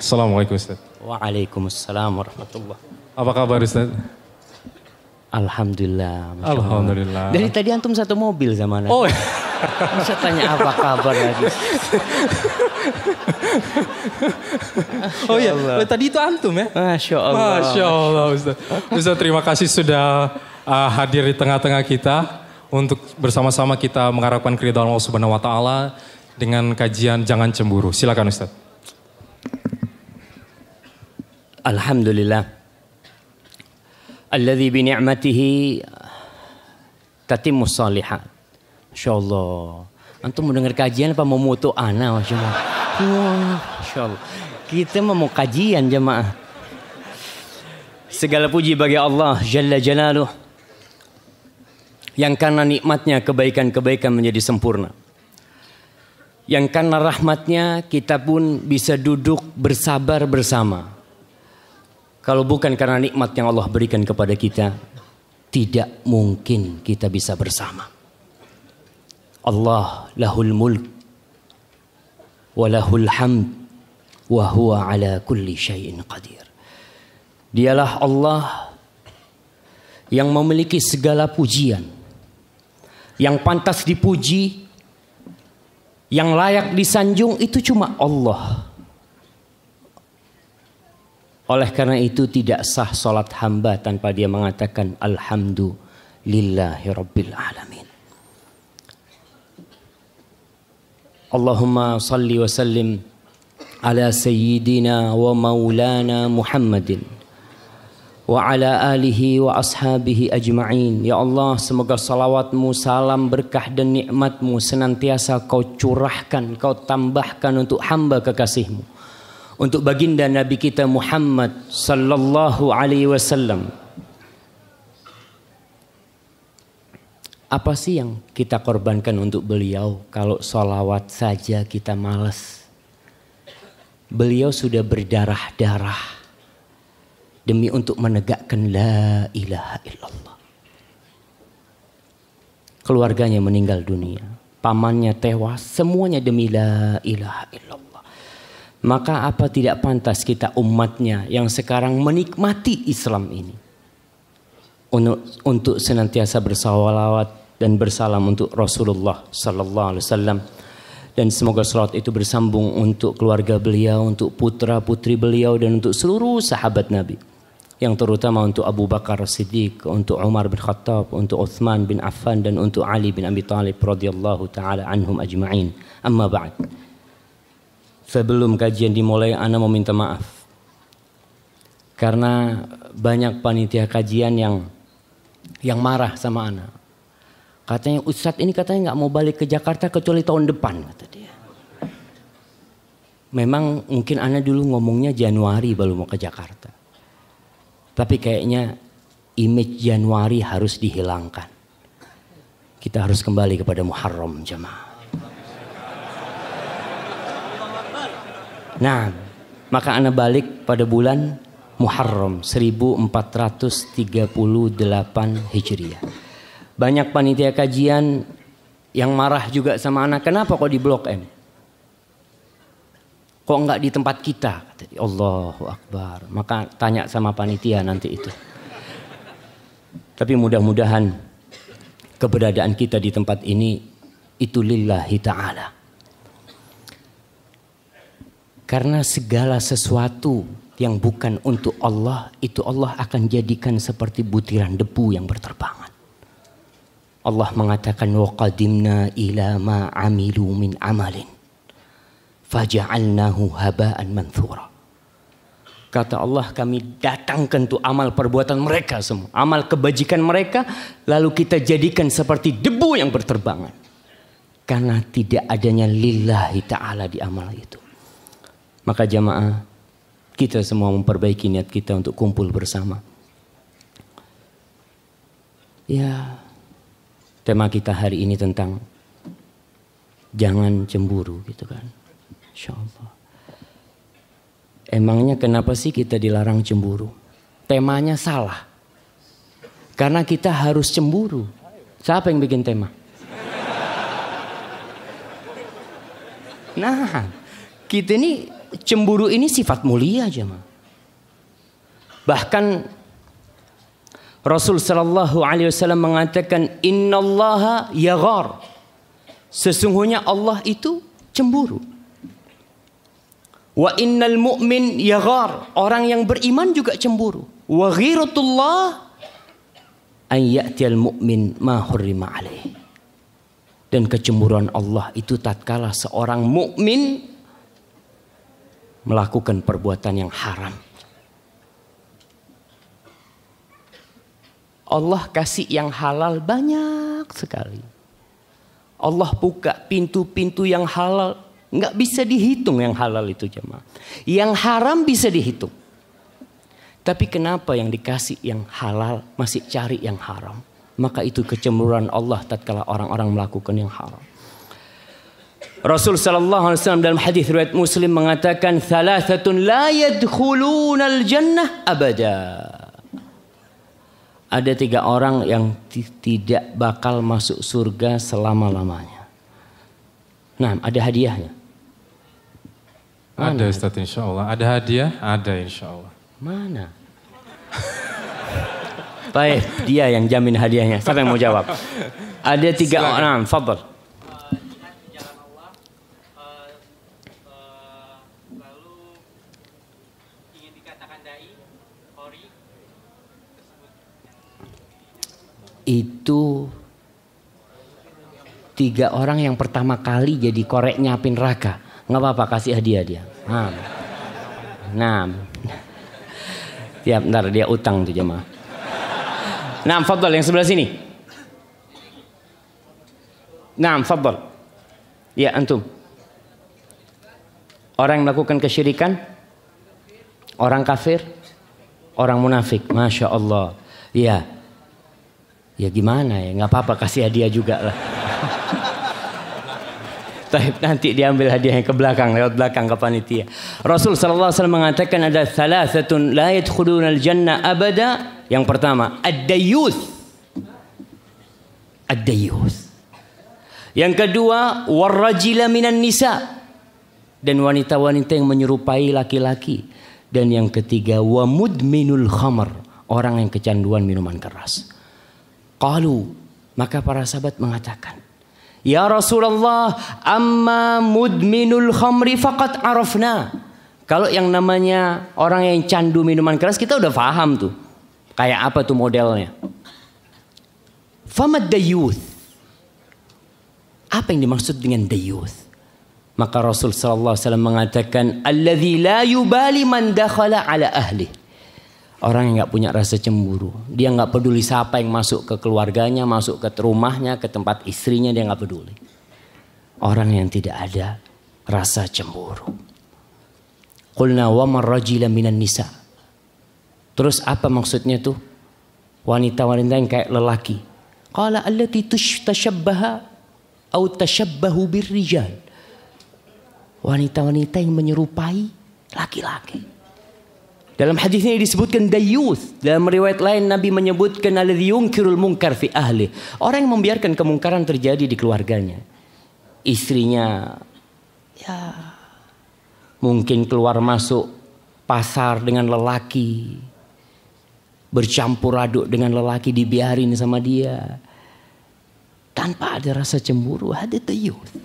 Assalamualaikum Ustaz. Waalaikumsalam warahmatullah. Apa kabar Ustaz? Alhamdulillah. Masya Allah. Alhamdulillah. Dari tadi antum satu mobil sama anak. Oh. Bisa tanya apa kabar lagi. Oh iya, tadi itu antum ya? Masya Allah. Masya Allah Ustaz. Ustaz terima kasih sudah hadir di tengah-tengah kita untuk bersama-sama kita mengharapkan keridhaan Allah Subhanahu wa taala dengan kajian Jangan Cemburu. Silakan Ustaz. Alhamdulillah. Alladzi bi ni'matihi tatimmus shalihat. Masya Allah. Antum mau dengar kajian apa mau moto ana? Masya Allah. Masya Allah. Kita mau kajian jemaah. Segala puji bagi Allah Jalla Jalaluh. Yang karena nikmatnya kebaikan-kebaikan menjadi sempurna. Yang karena rahmatnya kita pun bisa duduk bersabar bersama. Kalau bukan karena nikmat yang Allah berikan kepada kita, tidak mungkin kita bisa bersama. Allah lahul mulk wa lahul hamd wa huwa ala kulli syai'in qadir. Dialah Allah yang memiliki segala pujian, yang pantas dipuji, yang layak disanjung itu cuma Allah. Oleh karena itu tidak sah salat hamba tanpa dia mengatakan alhamdulillahi rabbil alamin. Allahumma salli wa sallim ala sayyidina wa maulana Muhammadin wa ala alihi wa ashabihi ajma'in. Ya Allah, semoga salawatmu, salam, berkah dan nikmatmu senantiasa kau curahkan, kau tambahkan untuk hamba kekasihmu, untuk baginda Nabi kita Muhammad sallallahu alaihi wasallam. Apa sih yang kita korbankan untuk beliau? Kalau sholawat saja kita malas. Beliau sudah berdarah-darah demi untuk menegakkan la ilaha illallah. Keluarganya meninggal dunia, pamannya tewas, semuanya demi la ilaha illallah. Maka apa tidak pantas kita umatnya yang sekarang menikmati Islam ini untuk senantiasa bersalawat dan bersalam untuk Rasulullah sallallahu alaihi wasallam, dan semoga salawat itu bersambung untuk keluarga beliau, untuk putra putri beliau, dan untuk seluruh sahabat Nabi, yang terutama untuk Abu Bakar Siddiq, untuk Umar bin Khattab, untuk Uthman bin Affan, dan untuk Ali bin Abi Thalib radhiyallahu taala anhum ajma'in. Amma ba'd. Sebelum kajian dimulai, ana mau minta maaf karena banyak panitia kajian yang marah sama ana. Katanya Ustadz ini katanya nggak mau balik ke Jakarta kecuali tahun depan, kata dia. Memang mungkin ana dulu ngomongnya Januari baru mau ke Jakarta, tapi kayaknya image Januari harus dihilangkan. Kita harus kembali kepada Muharram jemaah. Nah, maka ana balik pada bulan Muharram 1438 Hijriah. Banyak panitia kajian yang marah juga sama ana. Kenapa kok di Blok M? Kok enggak di tempat kita? Kata dia. Allahu Akbar. Maka tanya sama panitia nanti itu. Tapi mudah-mudahan keberadaan kita di tempat ini itu lillahi ta'ala. Karena segala sesuatu yang bukan untuk Allah, itu Allah akan jadikan seperti butiran debu yang berterbangan. Allah mengatakan wa qadimna ila ma amilu min amalin faja'alnahu haba'an manthura. Kata Allah, kami datangkan tuh amal perbuatan mereka semua, amal kebajikan mereka, lalu kita jadikan seperti debu yang berterbangan. Karena tidak adanya lillahi ta'ala di amal itu. Maka jamaah, kita semua memperbaiki niat kita untuk kumpul bersama. Ya, tema kita hari ini tentang jangan cemburu gitu kan. Insyaallah. Emangnya kenapa sih kita dilarang cemburu? Temanya salah. Karena kita harus cemburu. Siapa yang bikin tema? Nah, kita ini cemburu ini sifat mulia jemaah. Bahkan Rasul sallallahu alaihi wasallam mengatakan innallaha yaghar. Sesungguhnya Allah itu cemburu. Wa innal mu'min yaghar. Orang yang beriman juga cemburu. Wa ghiratullah an ya'tiyal mu'min ma hurrima alaih. Dan kecemburuan Allah itu tatkala seorang mukmin melakukan perbuatan yang haram. Allah kasih yang halal banyak sekali. Allah buka pintu-pintu yang halal. Nggak bisa dihitung yang halal itu jemaah. Yang haram bisa dihitung. Tapi kenapa yang dikasih yang halal masih cari yang haram? Maka itu kecemburuan Allah tatkala orang-orang melakukan yang haram. Rasul sallallahu alaihi wasallam dalam hadis riwayat Muslim mengatakan thalathatun la yadkhulunal jannah abada. Ada 3 orang yang tidak bakal masuk surga selama-lamanya. Nah, ada hadiahnya. Mana? Ada Ustaz insyaallah. Ada hadiah? Ada insyaallah. Mana? Baik, dia yang jamin hadiahnya. Siapa yang mau jawab? Ada 3 orang. Fadhal. Itu 3 orang yang pertama kali jadi korek nyapin neraka. Nggak apa-apa, kasih hadiah dia. Nah. Tiap ntar dia utang tuh jemaah. Nah, fadhal yang sebelah sini. Nah, fadhal. Ya, antum. Orang yang melakukan kesyirikan, orang kafir, orang munafik. Masya Allah. Ya. Ya gimana ya, nggak apa-apa kasih hadiah juga lah. Tapi nanti diambil hadiahnya ke belakang, lewat belakang ke panitia. Rasul sallallahu alaihi wasallam mengatakan ada thalathatun la yadkhulunal jannah abada. Yang pertama, ad-dayyuth. Ad-dayyuth. Yang kedua, warrajila minan nisa. Dan wanita-wanita yang menyerupai laki-laki. Dan yang ketiga, wa mudminul khamr. Orang yang kecanduan minuman keras. Qalu, maka para sahabat mengatakan, ya Rasulullah, amma mudminul khamri faqad arafna. Kalau yang namanya orang yang candu minuman keras kita udah paham tuh. Kayak apa tuh modelnya? Famad dayyuth. Apa yang dimaksud dengan dayyuth? Maka Rasul sallallahu alaihi wasallam mengatakan, alladzi la yubali man dakhala ala ahli. Orang yang gak punya rasa cemburu. Dia gak peduli siapa yang masuk ke keluarganya, masuk ke rumahnya, ke tempat istrinya, dia gak peduli. Orang yang tidak ada rasa cemburu. Qulna wa marrajila minan nisa. Terus apa maksudnya tuh? Wanita-wanita yang kayak lelaki. Qala allati tashabbaha au tashabbahu birrijal. Wanita-wanita yang menyerupai laki-laki. Dalam hadis ini disebutkan dayyuth. Dalam riwayat lain Nabi menyebutkan alladzi yunkirul munkar fi ahli. Orang yang membiarkan kemungkaran terjadi di keluarganya. Istrinya ya mungkin keluar masuk pasar dengan lelaki. Bercampur aduk dengan lelaki, dibiarin sama dia. Tanpa ada rasa cemburu, ada dayyuth.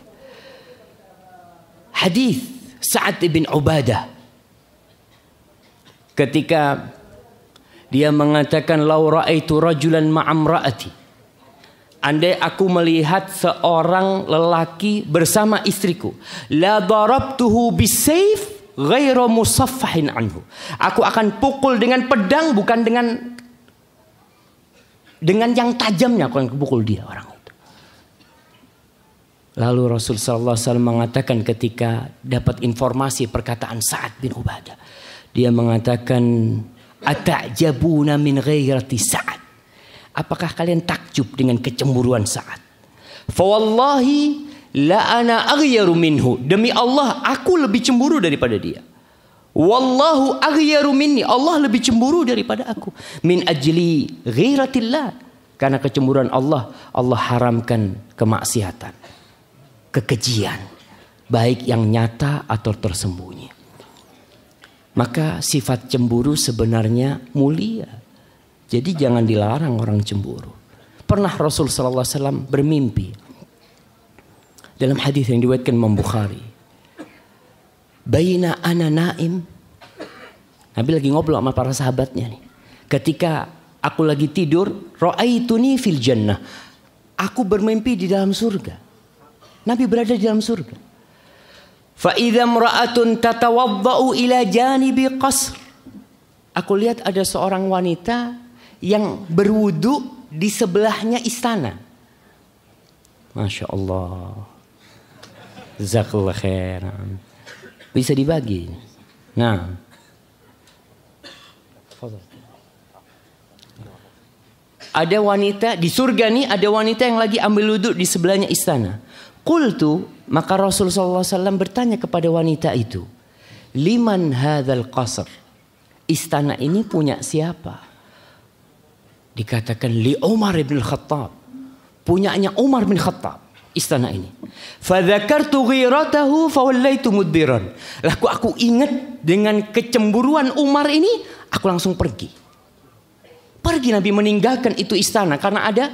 Hadis Sa'ad bin Ubadah. Ketika dia mengatakan lau ra'aitu rajulan ma'amra'ati. Andai aku melihat seorang lelaki bersama istriku, la darabtuhu bisayf ghairu musaffahin anhu. Aku akan pukul dengan pedang, bukan dengan yang tajamnya aku akan pukul dia orang itu. Lalu Rasul sallallahu alaihi wasallam mengatakan ketika dapat informasi perkataan Sa'ad bin Ubadah, dia mengatakan, ata'jabuna min ghairati Sa'ad. Apakah kalian takjub dengan kecemburuan Sa'ad? Fa wallahi la ana aghyaru minhu. Demi Allah, aku lebih cemburu daripada dia. Wallahu aghyaru minni. Allah lebih cemburu daripada aku. Min ajli ghairatillah. Karena kecemburuan Allah, Allah haramkan kemaksiatan, kekejian, baik yang nyata atau tersembunyi. Maka sifat cemburu sebenarnya mulia. Jadi jangan dilarang orang cemburu. Pernah Rasul sallallahu alaihi wasallam bermimpi. Dalam hadis yang diriwayatkan Imam Bukhari. Baina ana naim. Nabi lagi ngobrol sama para sahabatnya nih. Ketika aku lagi tidur, ra'aituni fil jannah. Aku bermimpi di dalam surga. Nabi berada di dalam surga. Fa idza imra'atun tatawaddau ila janibi qasr. Aku lihat ada seorang wanita yang berwudu di sebelahnya istana. Masya Allah. Jazakallah khairan. Bisa dibagi. Nah. Ada wanita di surga nih, ada wanita yang lagi ambil wudu di sebelahnya istana. Qultu, maka Rasulullah SAW bertanya kepada wanita itu, liman hadzal qasr? Istana ini punya siapa? Dikatakan li Umar bin Khattab. Punyanya Umar bin Khattab istana ini. Fadzakartu ghiratahu fawallaitu mudbiran. Lalu aku ingat dengan kecemburuan Umar ini, aku langsung pergi. Pergi Nabi meninggalkan itu istana karena ada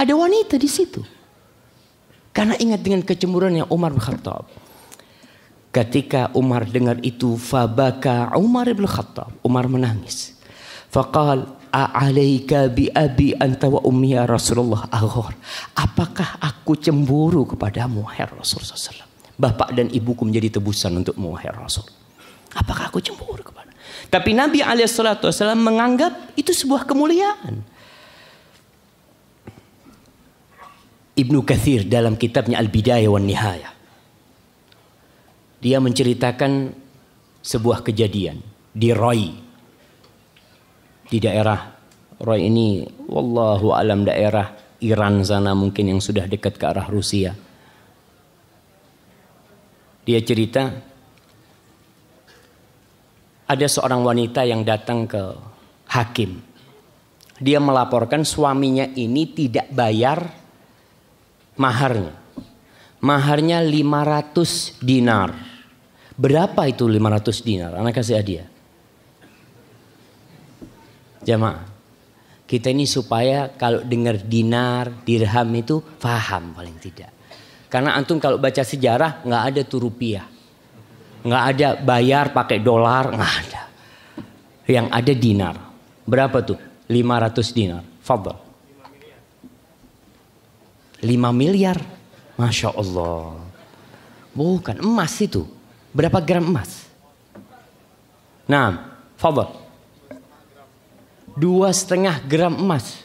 wanita di situ. Karena ingat dengan kecemburuannya Umar bin Khattab. Ketika Umar dengar itu, fabaka Umar bin Khattab. Umar menangis. Faqal, a'alaika bi abi anta wa ummi ya Rasulullah aghar. Apakah aku cemburu kepadamu wahai Rasulullah SAW? Bapak dan ibuku menjadi tebusan untukmu wahai Rasul. Apakah aku cemburu kepada? Tapi Nabi SAW menganggap itu sebuah kemuliaan. Ibnu Katsir dalam kitabnya Al-Bidayah wan Nihayah, dia menceritakan sebuah kejadian di Roy. Di daerah Roy ini, wallahu alam, daerah Iran sana mungkin yang sudah dekat ke arah Rusia. Dia cerita ada seorang wanita yang datang ke hakim. Dia melaporkan suaminya ini tidak bayar maharnya. Maharnya 500 dinar. Berapa itu 500 dinar? Anak kasih hadiah. Jamaah, kita ini supaya kalau dengar dinar, dirham itu paham paling tidak. Karena antum kalau baca sejarah nggak ada tuh rupiah, nggak ada bayar pakai dolar, nggak ada. Yang ada dinar. Berapa tuh? 500 dinar. Fadhal. 5 miliar. Masya Allah. Bukan emas itu. Berapa gram emas? Nah, fadhal. 2,5 gram emas.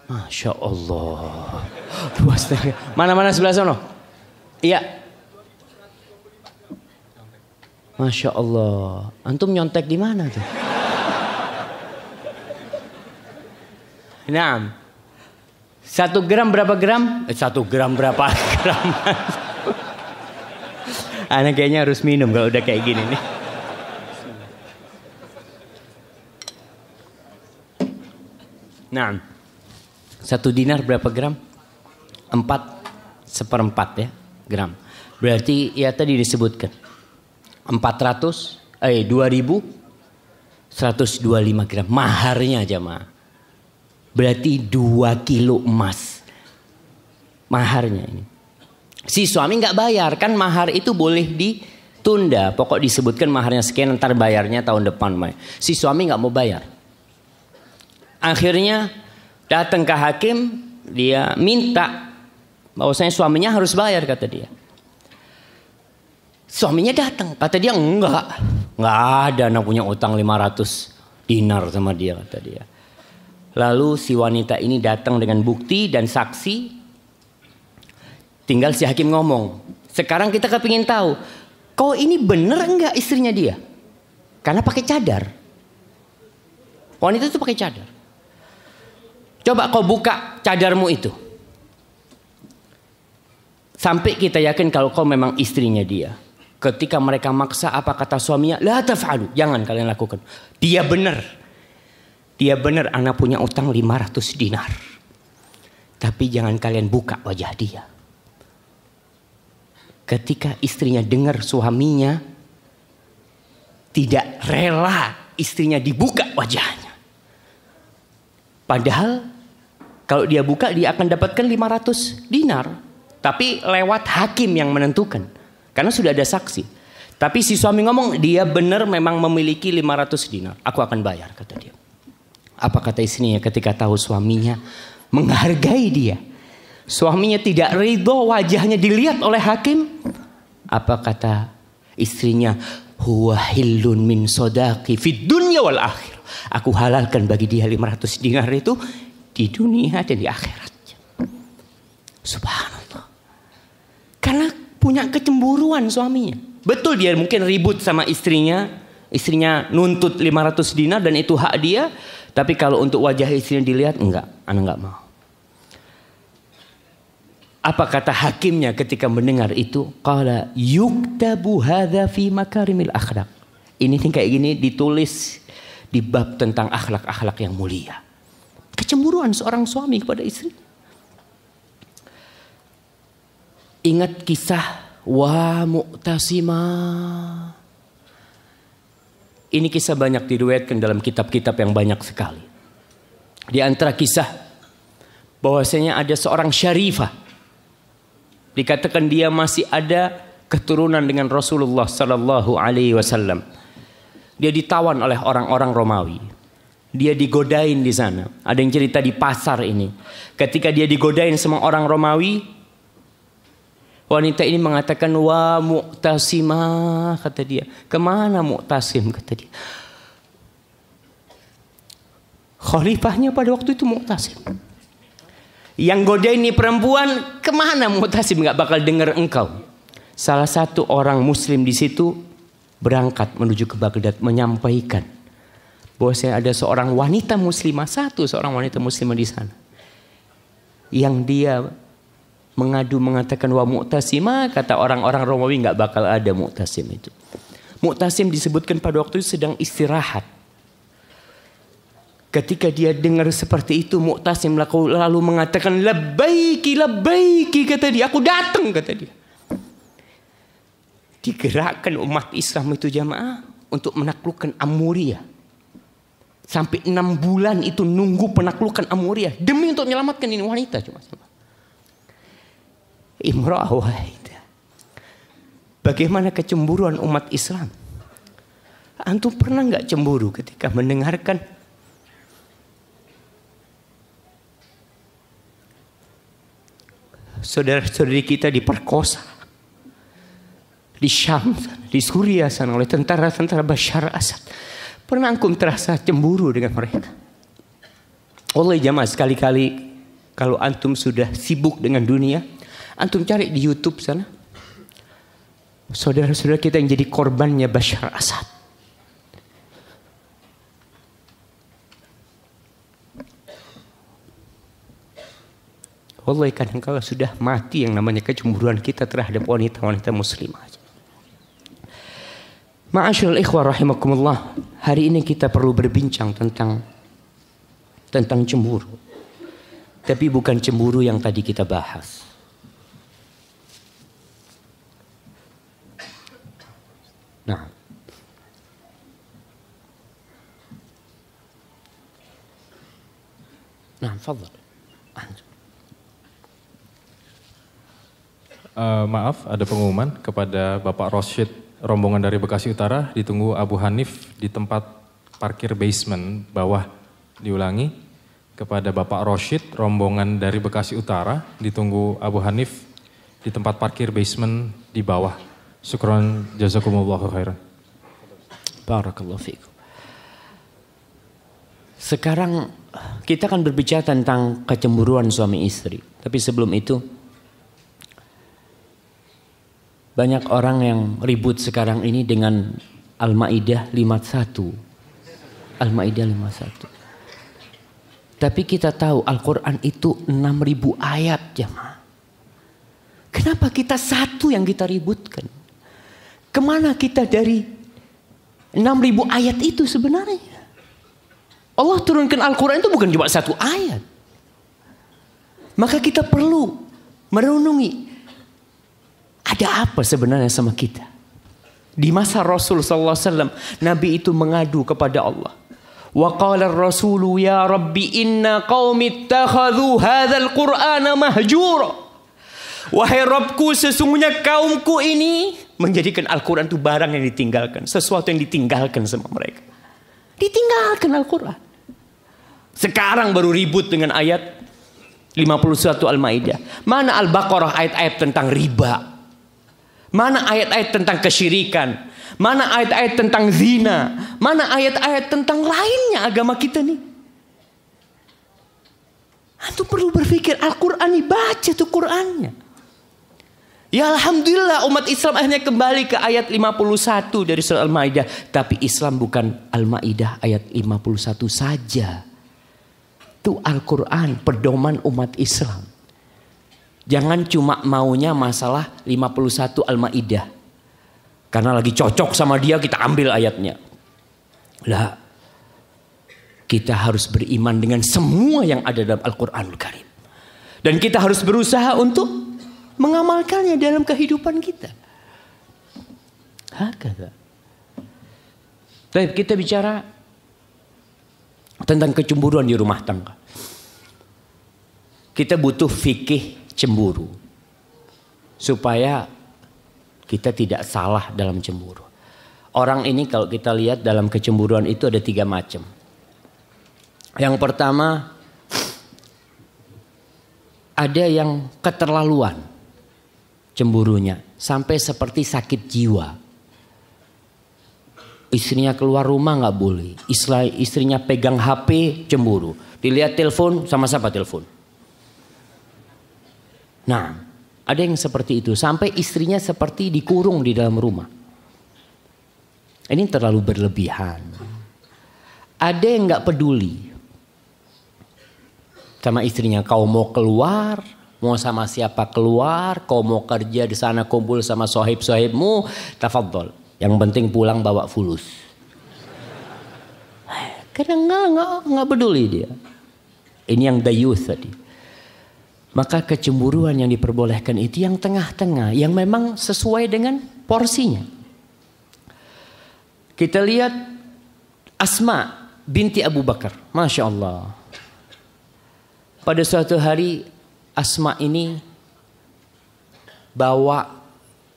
Masya Allah. 2,5. Mana-mana sebelah sana? Iya. Masya Allah. Antum nyontek di mana tuh? Nah. 1 gram berapa gram? 1 gram berapa gram? Anak kayaknya harus minum kalau udah kayak gini nih. Nah, 1 dinar berapa gram? 4/4 ya gram. Berarti ya tadi disebutkan 2.125 gram maharnya jamaah. Berarti 2 kilo emas maharnya ini. Si suami nggak bayar, kan mahar itu boleh ditunda. Pokok disebutkan maharnya sekian, ntar bayarnya tahun depan. Si suami nggak mau bayar. Akhirnya datang ke hakim, dia minta bahwasanya suaminya harus bayar kata dia. Suaminya datang, kata dia nggak ada anak punya utang 500 dinar sama dia kata dia. Lalu si wanita ini datang dengan bukti dan saksi. Tinggal si hakim ngomong. Sekarang kita kepingin tahu, kau ini bener enggak istrinya dia? Karena pakai cadar. Wanita itu pakai cadar. Coba kau buka cadarmu itu. Sampai kita yakin kalau kau memang istrinya dia. Ketika mereka maksa, apa kata suaminya? La taf'alu, jangan kalian lakukan. Dia benar. Dia benar anak punya utang 500 dinar. Tapi jangan kalian buka wajah dia. Ketika istrinya dengar suaminya tidak rela istrinya dibuka wajahnya. Padahal kalau dia buka dia akan dapatkan 500 dinar. Tapi lewat hakim yang menentukan. Karena sudah ada saksi. Tapi si suami ngomong dia benar memang memiliki 500 dinar. Aku akan bayar, kata dia. Apa kata istrinya ketika tahu suaminya menghargai dia? Suaminya tidak ridho wajahnya dilihat oleh hakim. Apa kata istrinya? Huwa hillun min sodaqi fid dunya wal akhir. Aku halalkan bagi dia 500 dinar itu di dunia dan di akhirat. Subhanallah. Karena punya kecemburuan suaminya. Betul dia mungkin ribut sama istrinya. Istrinya nuntut 500 dinar dan itu hak dia. Tapi kalau untuk wajah istrinya dilihat, enggak, anak enggak mau. Apa kata hakimnya ketika mendengar itu? Qala yuktabu hadza fi makarimil akhlaq. Ini nih kayak gini ditulis di bab tentang akhlak-akhlak yang mulia. Kecemburuan seorang suami kepada istri. Ingat kisah wa mu'tasimah. Ini kisah banyak diriwayatkan dalam kitab-kitab yang banyak sekali. Di antara kisah bahwasanya ada seorang syarifah. Dikatakan dia masih ada keturunan dengan Rasulullah sallallahu alaihi wasallam. Dia ditawan oleh orang-orang Romawi. Dia digodain di sana. Ada yang cerita di pasar ini. Ketika dia digodain sama orang Romawi, wanita ini mengatakan wa mu'tasimah, kata dia. Kemana mu'tasim, kata dia. Khalifahnya pada waktu itu mu'tasim. Yang godain ini perempuan, kemana mu'tasim, gak bakal dengar engkau. Salah satu orang muslim di situ berangkat menuju ke Baghdad menyampaikan bahwa saya ada seorang wanita muslimah, seorang wanita muslimah di sana. Yang dia mengadu mengatakan wa mu'tasimah, kata orang-orang Romawi nggak bakal ada mu'tasim itu. Mu'tasim disebutkan pada waktu itu sedang istirahat. Ketika dia dengar seperti itu, Mu'tasim lalu mengatakan labbaiki labbaiki, kata dia, aku datang, kata dia. Digerakkan umat Islam itu jamaah untuk menaklukkan Amuriyah. Sampai 6 bulan itu nunggu penaklukan Amuriyah demi untuk menyelamatkan ini wanita cuma. Imra'ah wahidah. Bagaimana kecemburuan umat Islam? Antum pernah nggak cemburu ketika mendengarkan saudara-saudari kita diperkosa di Syam, di Suriah sana oleh tentara-tentara Bashar Assad? Pernah antum terasa cemburu dengan mereka? Wallahi jamaah, sekali-kali kalau antum sudah sibuk dengan dunia, antum cari di YouTube sana saudara-saudara kita yang jadi korbannya Bashar Assad. Wallahi kadang-kala sudah mati yang namanya kecemburuan kita terhadap wanita-wanita muslimah. Ma'asyiral ikhwah rahimakumullah, hari ini kita perlu berbincang tentang cemburu. Tapi bukan cemburu yang tadi kita bahas. Nah, fadhal. Maaf, ada pengumuman kepada Bapak Rosyid, rombongan dari Bekasi Utara, ditunggu Abu Hanif di tempat parkir basement bawah. Diulangi, kepada Bapak Rosyid, rombongan dari Bekasi Utara, ditunggu Abu Hanif di tempat parkir basement di bawah. Syukron, jazakumullahu khairan. Barakallahu fiikum. Sekarang kita akan berbicara tentang kecemburuan suami istri. Tapi sebelum itu, banyak orang yang ribut sekarang ini dengan Al-Maidah 51. Al-Maidah 51. Tapi kita tahu Al-Quran itu 6.000 ayat jemaah. Kenapa kita satu yang kita ributkan? Kemana kita dari 6.000 ayat itu sebenarnya? Allah turunkan Al-Quran itu bukan cuma satu ayat. Maka kita perlu merenungi, ada apa sebenarnya sama kita? Di masa Rasul sallallahu alaihi wasallam, Nabi itu mengadu kepada Allah. Wa qala ar-rasulu ya rabbi inna qaumi ittakhadhu hadzal qur'ana mahjura. Wahai Rabbku, sesungguhnya kaumku ini menjadikan Al-Quran itu barang yang ditinggalkan, sesuatu yang ditinggalkan sama mereka. Ditinggalkan Al-Quran. Sekarang baru ribut dengan ayat 51 Al-Maidah. Mana Al-Baqarah ayat-ayat tentang riba? Mana ayat-ayat tentang kesyirikan? Mana ayat-ayat tentang zina? Mana ayat-ayat tentang lainnya agama kita nih? Antum perlu berpikir, Al-Quran ini baca tuh Qurannya. Ya Alhamdulillah umat Islam akhirnya kembali ke ayat 51 dari surah Al-Maidah. Tapi Islam bukan Al-Maidah ayat 51 saja. Itu Al-Quran, pedoman umat Islam. Jangan cuma maunya masalah 51 Al-Maidah. Karena lagi cocok sama dia kita ambil ayatnya. Lah, kita harus beriman dengan semua yang ada dalam Al-Quranul Karim. Dan kita harus berusaha untuk mengamalkannya dalam kehidupan kita. Hakata. Baik, kita bicara tentang kecemburuan di rumah tangga. Kita butuh fikih cemburu supaya kita tidak salah dalam cemburu. Orang ini kalau kita lihat dalam kecemburuan itu ada 3 macam. Yang pertama, ada yang keterlaluan cemburunya sampai seperti sakit jiwa. Istrinya keluar rumah nggak boleh, istrinya pegang HP cemburu, dilihat telepon sama siapa telepon. Nah, ada yang seperti itu sampai istrinya seperti dikurung di dalam rumah. Ini terlalu berlebihan. Ada yang nggak peduli sama istrinya, kau mau keluar, mau sama siapa keluar, kau mau kerja di sana kumpul sama sohib-sohibmu, tafadhol. Yang penting pulang bawa fulus. Karena nggak peduli dia. Ini yang dayuth tadi. Maka kecemburuan yang diperbolehkan itu yang tengah-tengah, yang memang sesuai dengan porsinya. Kita lihat Asma binti Abu Bakar, Masya Allah. Pada suatu hari Asma ini bawa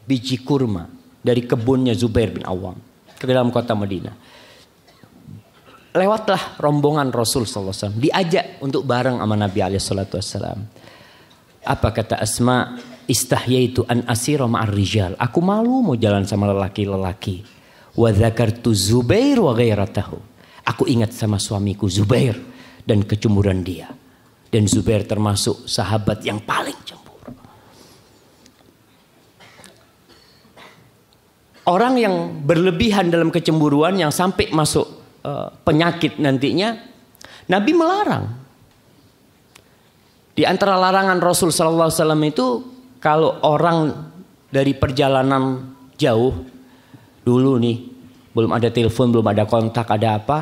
biji kurma dari kebunnya Zubair bin Awam ke dalam kota Madinah. Lewatlah rombongan Rasul SAW, diajak untuk bareng sama Nabi SAW. Apa kata Asma? Istahyaitu an asira ma'ar rijal. Aku malu mau jalan sama lelaki-lelaki. Wa dzakartu Zubair wa ghairatahu. Aku ingat sama suamiku Zubair dan kecemburuan dia. Dan Zubair termasuk sahabat yang paling cemburu. Orang yang berlebihan dalam kecemburuan yang sampai masuk penyakit nantinya, Nabi melarang. Di antara larangan Rasul sallallahu alaihi wasallam itu, kalau orang dari perjalanan jauh, dulu nih belum ada telepon, belum ada kontak, ada apa?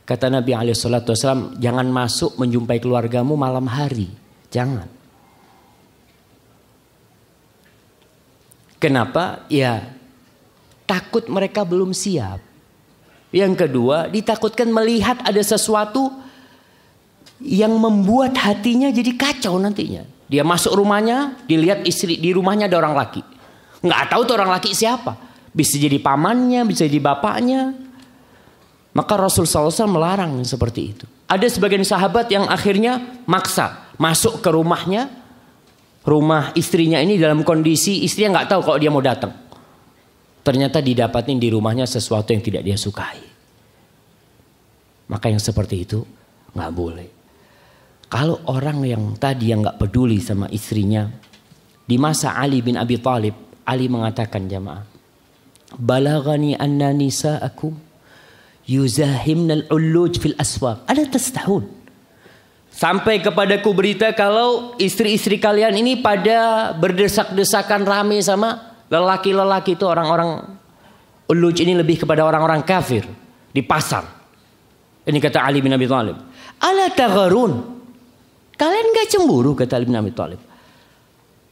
Kata Nabi alaihi salatu wasallam, jangan masuk menjumpai keluargamu malam hari. Jangan. Kenapa? Ya, takut mereka belum siap. Yang kedua, ditakutkan melihat ada sesuatu yang membuat hatinya jadi kacau nantinya. Dia masuk rumahnya, dilihat istri di rumahnya ada orang laki. Nggak tahu tuh orang laki siapa. Bisa jadi pamannya, bisa jadi bapaknya. Maka Rasul SAW melarang seperti itu. Ada sebagian sahabat yang akhirnya maksa masuk ke rumahnya, rumah istrinya ini dalam kondisi istrinya nggak tahu kalau dia mau datang. Ternyata didapatin di rumahnya sesuatu yang tidak dia sukai. Maka yang seperti itu nggak boleh. Kalau orang yang tadi yang nggak peduli sama istrinya, di masa Ali bin Abi Thalib, Ali mengatakan jamaah, balaghani anna nisa'akum yuzahimnal uluj fil aswaq. Ala tastahun. Sampai kepadaku berita kalau istri-istri kalian ini pada berdesak-desakan rame sama lelaki-lelaki itu, orang-orang uluj ini lebih kepada orang-orang kafir di pasar. Ini kata Ali bin Abi Thalib. Ala tagharun. Kalian gak cemburu, kata Ali bin Abi Thalib.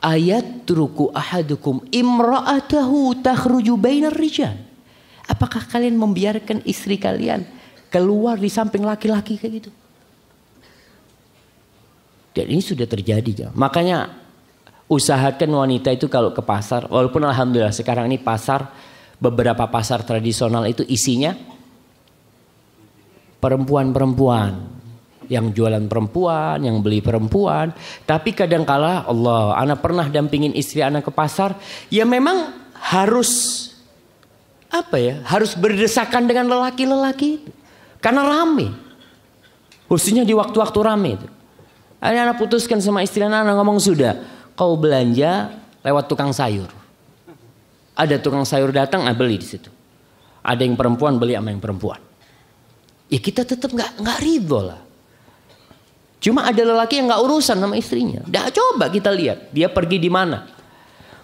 Ayat truku ahadukum imra'atahu takhruju bainar rijal. Apakah kalian membiarkan istri kalian keluar di samping laki-laki kayak gitu? Dan ini sudah terjadi. Makanya usahakan wanita itu kalau ke pasar, walaupun alhamdulillah sekarang ini pasar, beberapa pasar tradisional itu isinya perempuan-perempuan, yang jualan perempuan, yang beli perempuan. Tapi kadangkala Allah, anak pernah dampingin istri anak ke pasar, ya memang harus harus berdesakan dengan lelaki-lelaki itu. Karena rame. Khususnya di waktu-waktu rame itu. Anak putuskan sama istri anak ngomong, sudah, kau belanja lewat tukang sayur. Ada tukang sayur datang, beli di situ. Ada yang perempuan, beli sama yang perempuan. Ya kita tetap nggak ridho lah. Cuma ada lelaki yang nggak urusan sama istrinya. Dah coba kita lihat dia pergi di mana.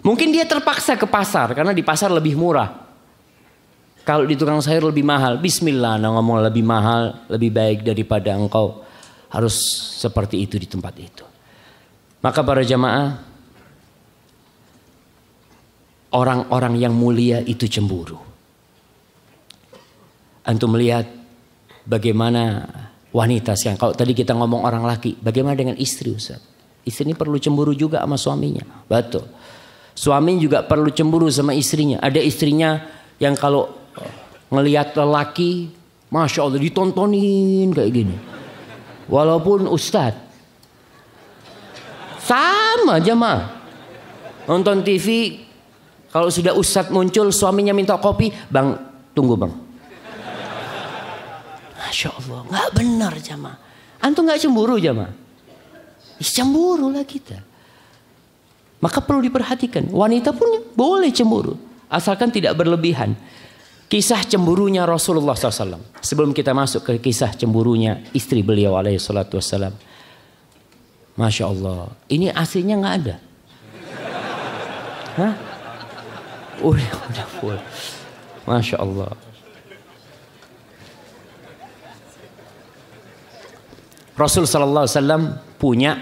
Mungkin dia terpaksa ke pasar karena di pasar lebih murah. Kalau di tukang sayur lebih mahal. Bismillah, ngomong lebih mahal, lebih baik daripada engkau harus seperti itu di tempat itu. Maka para jamaah, orang-orang yang mulia itu cemburu. Antum melihat bagaimana wanita sekarang. Kalau tadi kita ngomong orang laki, bagaimana dengan istri, Ustaz? Istri ini perlu cemburu juga sama suaminya. Betul. Suami juga perlu cemburu sama istrinya. Ada istrinya yang kalau ngelihat lelaki, Masya Allah ditontonin kayak gini. Walaupun Ustaz. Sama jamaah. Nonton TV, kalau sudah Ustaz muncul, suaminya minta kopi, bang, tunggu bang. Masya Allah, nggak benar jamaah. Antum nggak cemburu jamaah? Cemburu lah kita. Maka perlu diperhatikan. Wanita pun boleh cemburu, asalkan tidak berlebihan. Kisah cemburunya Rasulullah SAW. Sebelum kita masuk ke kisah cemburunya istri beliau alaihi salatu wassalam. Masya Allah, ini aslinya nggak ada. Hah? Udah full. Masya Allah. Rasul sallallahu alaihi wasallam punya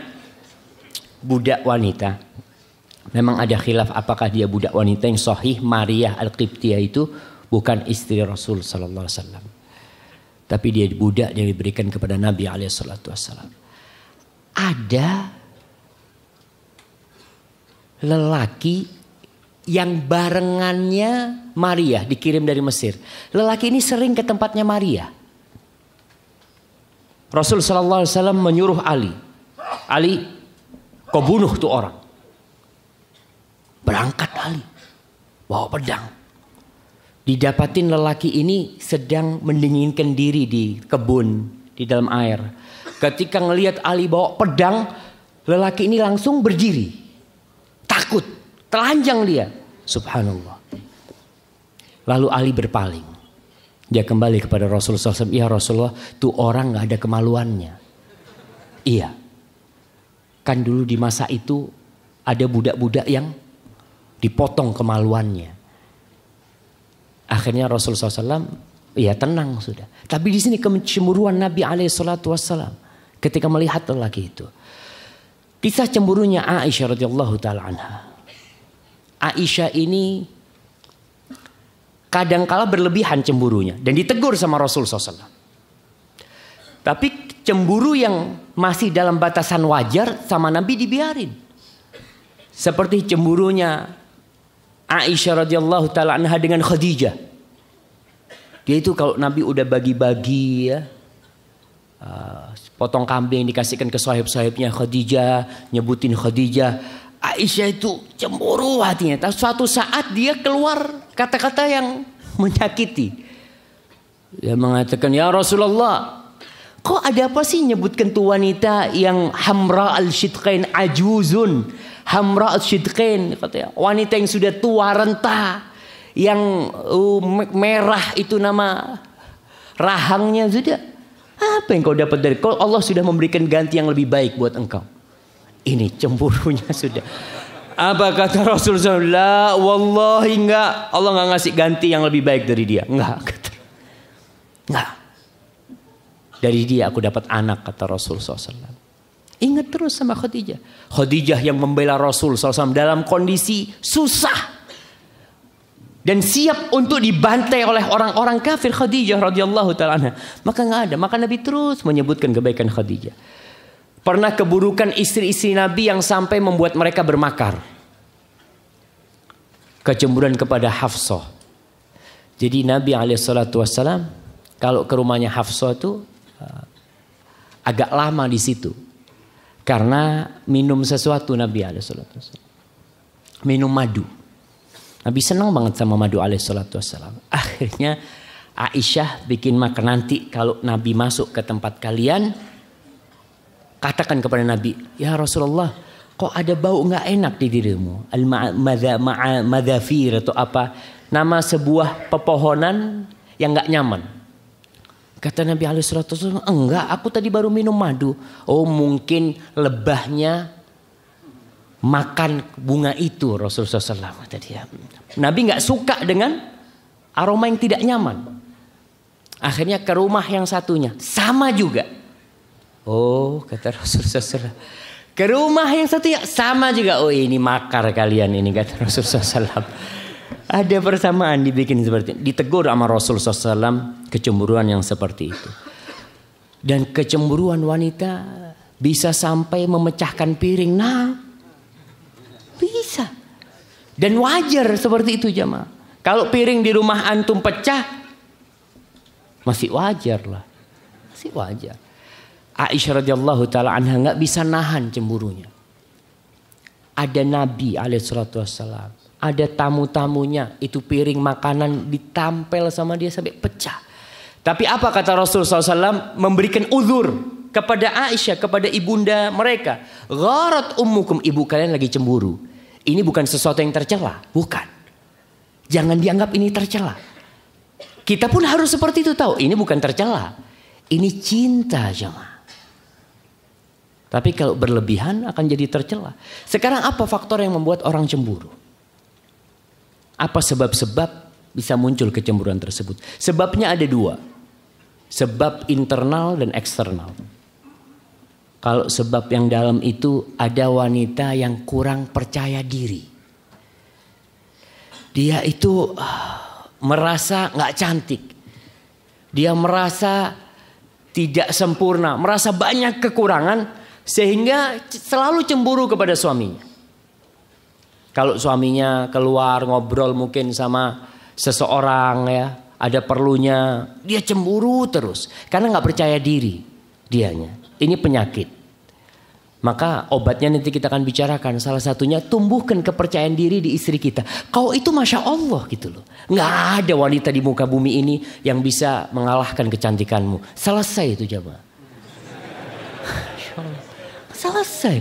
budak wanita. Memang ada khilaf apakah dia budak wanita. Yang sahih Maria Al-Qibtiyah itu bukan istri Rasul sallallahu alaihi wasallam. Tapi dia budak yang diberikan kepada Nabi alaihi salatu wasallam. Ada lelaki yang barengannya Maria dikirim dari Mesir. Lelaki ini sering ke tempatnya Maria. Rasul sallallahu alaihi wasallam menyuruh Ali, kau bunuh tuh orang. Berangkat Ali, bawa pedang. Didapatin lelaki ini sedang mendinginkan diri di kebun, di dalam air. Ketika ngelihat Ali bawa pedang, lelaki ini langsung berdiri. Takut, telanjang dia. Subhanallah. Lalu Ali berpaling. Dia kembali kepada Rasulullah SAW. Ya Rasulullah, tuh orang gak ada kemaluannya. Iya. Kan dulu di masa itu ada budak-budak yang dipotong kemaluannya. Akhirnya Rasulullah SAW, ya tenang sudah. Tapi di sini kecemburuan Nabi SAW ketika melihat lelaki itu. Kisah cemburunya Aisyah radhiyallahu taala anha. Aisyah ini kadangkala berlebihan cemburunya dan ditegur sama Rasul SAW. Tapi cemburu yang masih dalam batasan wajar sama Nabi dibiarin. Seperti cemburunya Aisyah radhiyallahu taala anha dengan Khadijah. Dia itu kalau Nabi udah bagi-bagi ya, potong kambing dikasihkan ke sahib-sahibnya Khadijah, nyebutin Khadijah. Aisyah itu cemburu hatinya. Tapi suatu saat dia keluar kata-kata yang menyakiti. Dia mengatakan, ya Rasulullah, kok ada apa sih nyebutkan tuh wanita yang hamra al-shidqain ajuzun. Hamra al-shidqain, katanya wanita yang sudah tua renta, yang merah itu nama rahangnya sudah. Apa yang kau dapat dari kau? Allah sudah memberikan ganti yang lebih baik buat engkau. Ini cemburunya sudah. Apa kata Rasulullah? Wallahi enggak. Allah enggak ngasih ganti yang lebih baik dari dia. Enggak. Enggak. Dari dia aku dapat anak, kata Rasulullah SAW. Ingat terus sama Khadijah. Khadijah yang membela Rasul SAW dalam kondisi susah. dan siap untuk dibantai oleh orang-orang kafir Khadijah radhiyallahu taala anha. Maka nggak ada. Maka Nabi terus menyebutkan kebaikan Khadijah. Pernah keburukan istri-istri Nabi yang sampai membuat mereka bermakar. Kecemburuan kepada Hafsah. Jadi Nabi SAW kalau ke rumahnya Hafsah itu agak lama di situ. Karena minum sesuatu Nabi SAW. Minum madu. Nabi senang banget sama madu alaihissalam. Akhirnya Aisyah bikin makan, nanti kalau Nabi masuk ke tempat kalian, katakan kepada Nabi, ya Rasulullah, kok ada bau nggak enak di dirimu? Al-madafir atau apa? Nama sebuah pepohonan yang nggak nyaman. Kata Nabi alaihissalam, enggak, aku tadi baru minum madu. Oh, mungkin lebahnya makan bunga itu Rasulullah SAW tadi ya. Nabi nggak suka dengan aroma yang tidak nyaman. Akhirnya ke rumah yang satunya sama juga. Oh, kata Rasulullah SAW. Ke rumah yang satunya sama juga. Oh, ini makar kalian ini, kata Rasulullah SAW. Ada persamaan dibikin seperti ini. Ditegur sama Rasulullah SAW kecemburuan yang seperti itu. Dan kecemburuan wanita bisa sampai memecahkan piring. Nah, bisa. Dan wajar seperti itu jamaah. Kalau piring di rumah antum pecah, masih wajar lah. Masih wajar. Aisyah radhiyallahu taala anha nggak bisa nahan cemburunya. Ada Nabi alaihissalam, ada tamu-tamunya, itu piring makanan ditampel sama dia sampai pecah. Tapi apa kata Rasulullah SAW? Memberikan uzur kepada Aisyah, kepada ibunda mereka. Gharat ummukum, ibu kalian lagi cemburu. Ini bukan sesuatu yang tercela, bukan. Jangan dianggap ini tercela. Kita pun harus seperti itu tahu. Ini bukan tercela, ini cinta jemaah. Tapi kalau berlebihan akan jadi tercela. Sekarang apa faktor yang membuat orang cemburu? Apa sebab-sebab bisa muncul kecemburuan tersebut? Sebabnya ada dua. Sebab internal dan eksternal. Kalau sebab yang dalam itu, ada wanita yang kurang percaya diri. Dia itu merasa gak cantik. Dia merasa tidak sempurna. Merasa banyak kekurangan. Sehingga selalu cemburu kepada suaminya. Kalau suaminya keluar ngobrol mungkin sama seseorang ya, ada perlunya, dia cemburu terus. Karena gak percaya diri dianya. Ini penyakit. Maka obatnya nanti kita akan bicarakan. Salah satunya tumbuhkan kepercayaan diri di istri kita. Kau itu Masya Allah gitu loh. Gak ada wanita di muka bumi ini yang bisa mengalahkan kecantikanmu. Selesai itu jamaah. Selesai.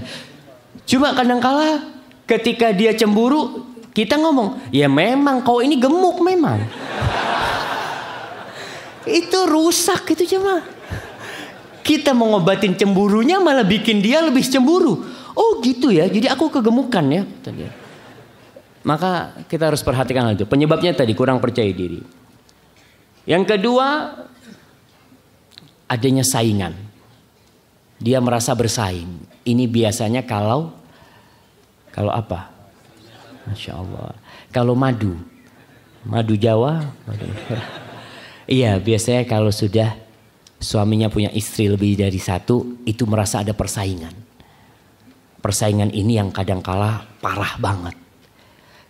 Cuma kadang-kala ketika dia cemburu, kita ngomong, ya memang kau ini gemuk memang. Itu rusak itu jemaah. Kita mau ngobatin cemburunya malah bikin dia lebih cemburu. Oh gitu ya, jadi aku kegemukan ya. Maka kita harus perhatikan hal itu. Penyebabnya tadi kurang percaya diri. Yang kedua, adanya saingan. Dia merasa bersaing. Ini biasanya kalau apa? Masya Allah. Kalau madu Jawa. Iya, biasanya kalau sudah suaminya punya istri lebih dari satu, itu merasa ada persaingan. Persaingan ini yang kadang-kala parah banget.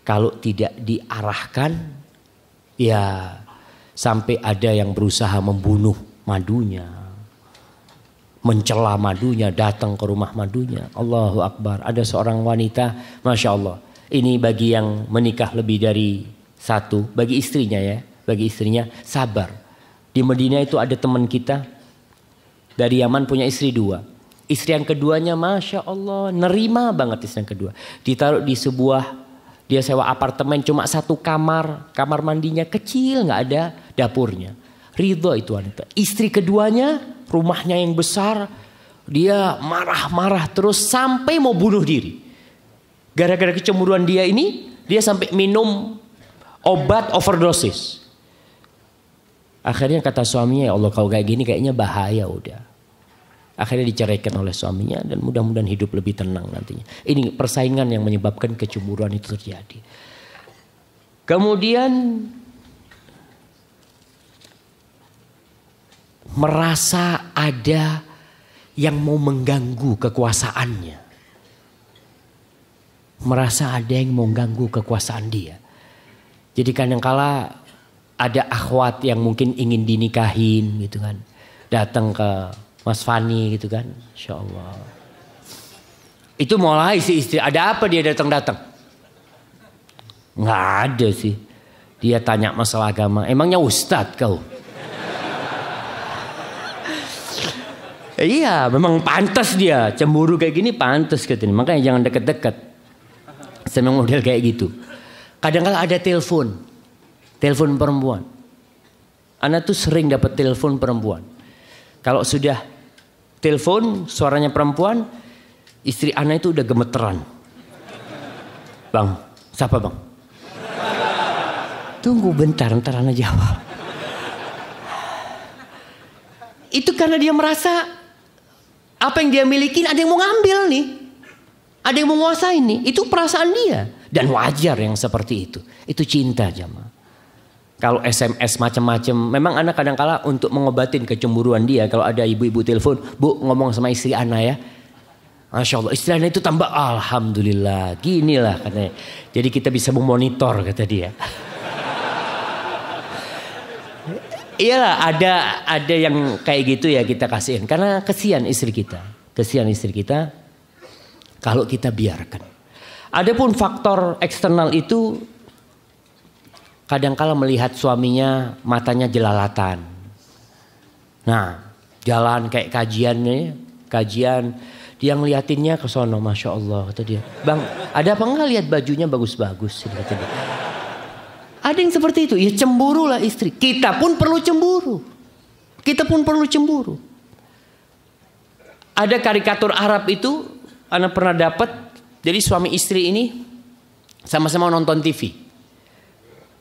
Kalau tidak diarahkan, ya sampai ada yang berusaha membunuh madunya. Mencela madunya, datang ke rumah madunya. Allahu Akbar. Ada seorang wanita, Masya Allah. Ini bagi yang menikah lebih dari satu. Bagi istrinya ya. Bagi istrinya sabar. Di Madinah itu ada teman kita. Dari Yaman punya istri dua. Istri yang keduanya Masya Allah. Nerima banget istri yang kedua. Ditaruh di sebuah, dia sewa apartemen cuma satu kamar. Kamar mandinya kecil, gak ada dapurnya. Ridho itu wanita. Istri keduanya, rumahnya yang besar, dia marah-marah terus sampai mau bunuh diri. Gara-gara kecemburuan dia ini, dia sampai minum obat overdosis. Akhirnya kata suaminya, ya Allah kalau kayak gini kayaknya bahaya udah. Akhirnya diceraikan oleh suaminya dan mudah-mudahan hidup lebih tenang nantinya. Ini persaingan yang menyebabkan kecemburuan itu terjadi. Kemudian merasa ada yang mau mengganggu kekuasaannya. Merasa ada yang mau mengganggu kekuasaan dia. Jadi kadangkala ada akhwat yang mungkin ingin dinikahin gitu kan. Datang ke Mas Fani gitu kan. Insya Allah. Itu mulai si istri. Ada apa dia datang-datang? Nggak ada sih. Dia tanya masalah agama. Emangnya ustadz kau? Iya, memang pantas dia cemburu kayak gini, pantas katanya. Makanya jangan deket-deket. Senang model kayak gitu. Kadang-kadang ada telepon perempuan. Ana tuh sering dapat telepon perempuan. Kalau sudah telepon suaranya perempuan, istri Ana itu udah gemeteran. Bang, siapa bang? Tunggu bentar, ntar Ana jawab. Itu karena dia merasa apa yang dia miliki ada yang mau ngambil nih. Ada yang mau nguasain nih. Itu perasaan dia. Dan wajar yang seperti itu. Itu cinta jamaah. Kalau SMS macam-macam. Memang anak kadang-kala untuk mengobatin kecemburuan dia. Kalau ada ibu-ibu telepon. Bu ngomong sama istri anak ya. Masya Allah. Istri anak itu tambah. Alhamdulillah. Ginilah katanya. Jadi kita bisa memonitor kata dia. Iyalah ada yang kayak gitu ya kita kasihin. Karena kesian istri kita. Kesian istri kita. Kalau kita biarkan. Adapun faktor eksternal itu. Kadangkala melihat suaminya matanya jelalatan. Nah jalan kayak kajiannya. Kajian. Dia ngeliatinnya ke sono. Masya Allah kata dia. Bang ada apa enggak lihat bajunya bagus-bagus. Kata dia. Ada yang seperti itu. Ya cemburu lah istri. Kita pun perlu cemburu. Kita pun perlu cemburu. Ada karikatur Arab itu. Anak pernah dapat. Jadi suami istri ini. Sama-sama nonton TV.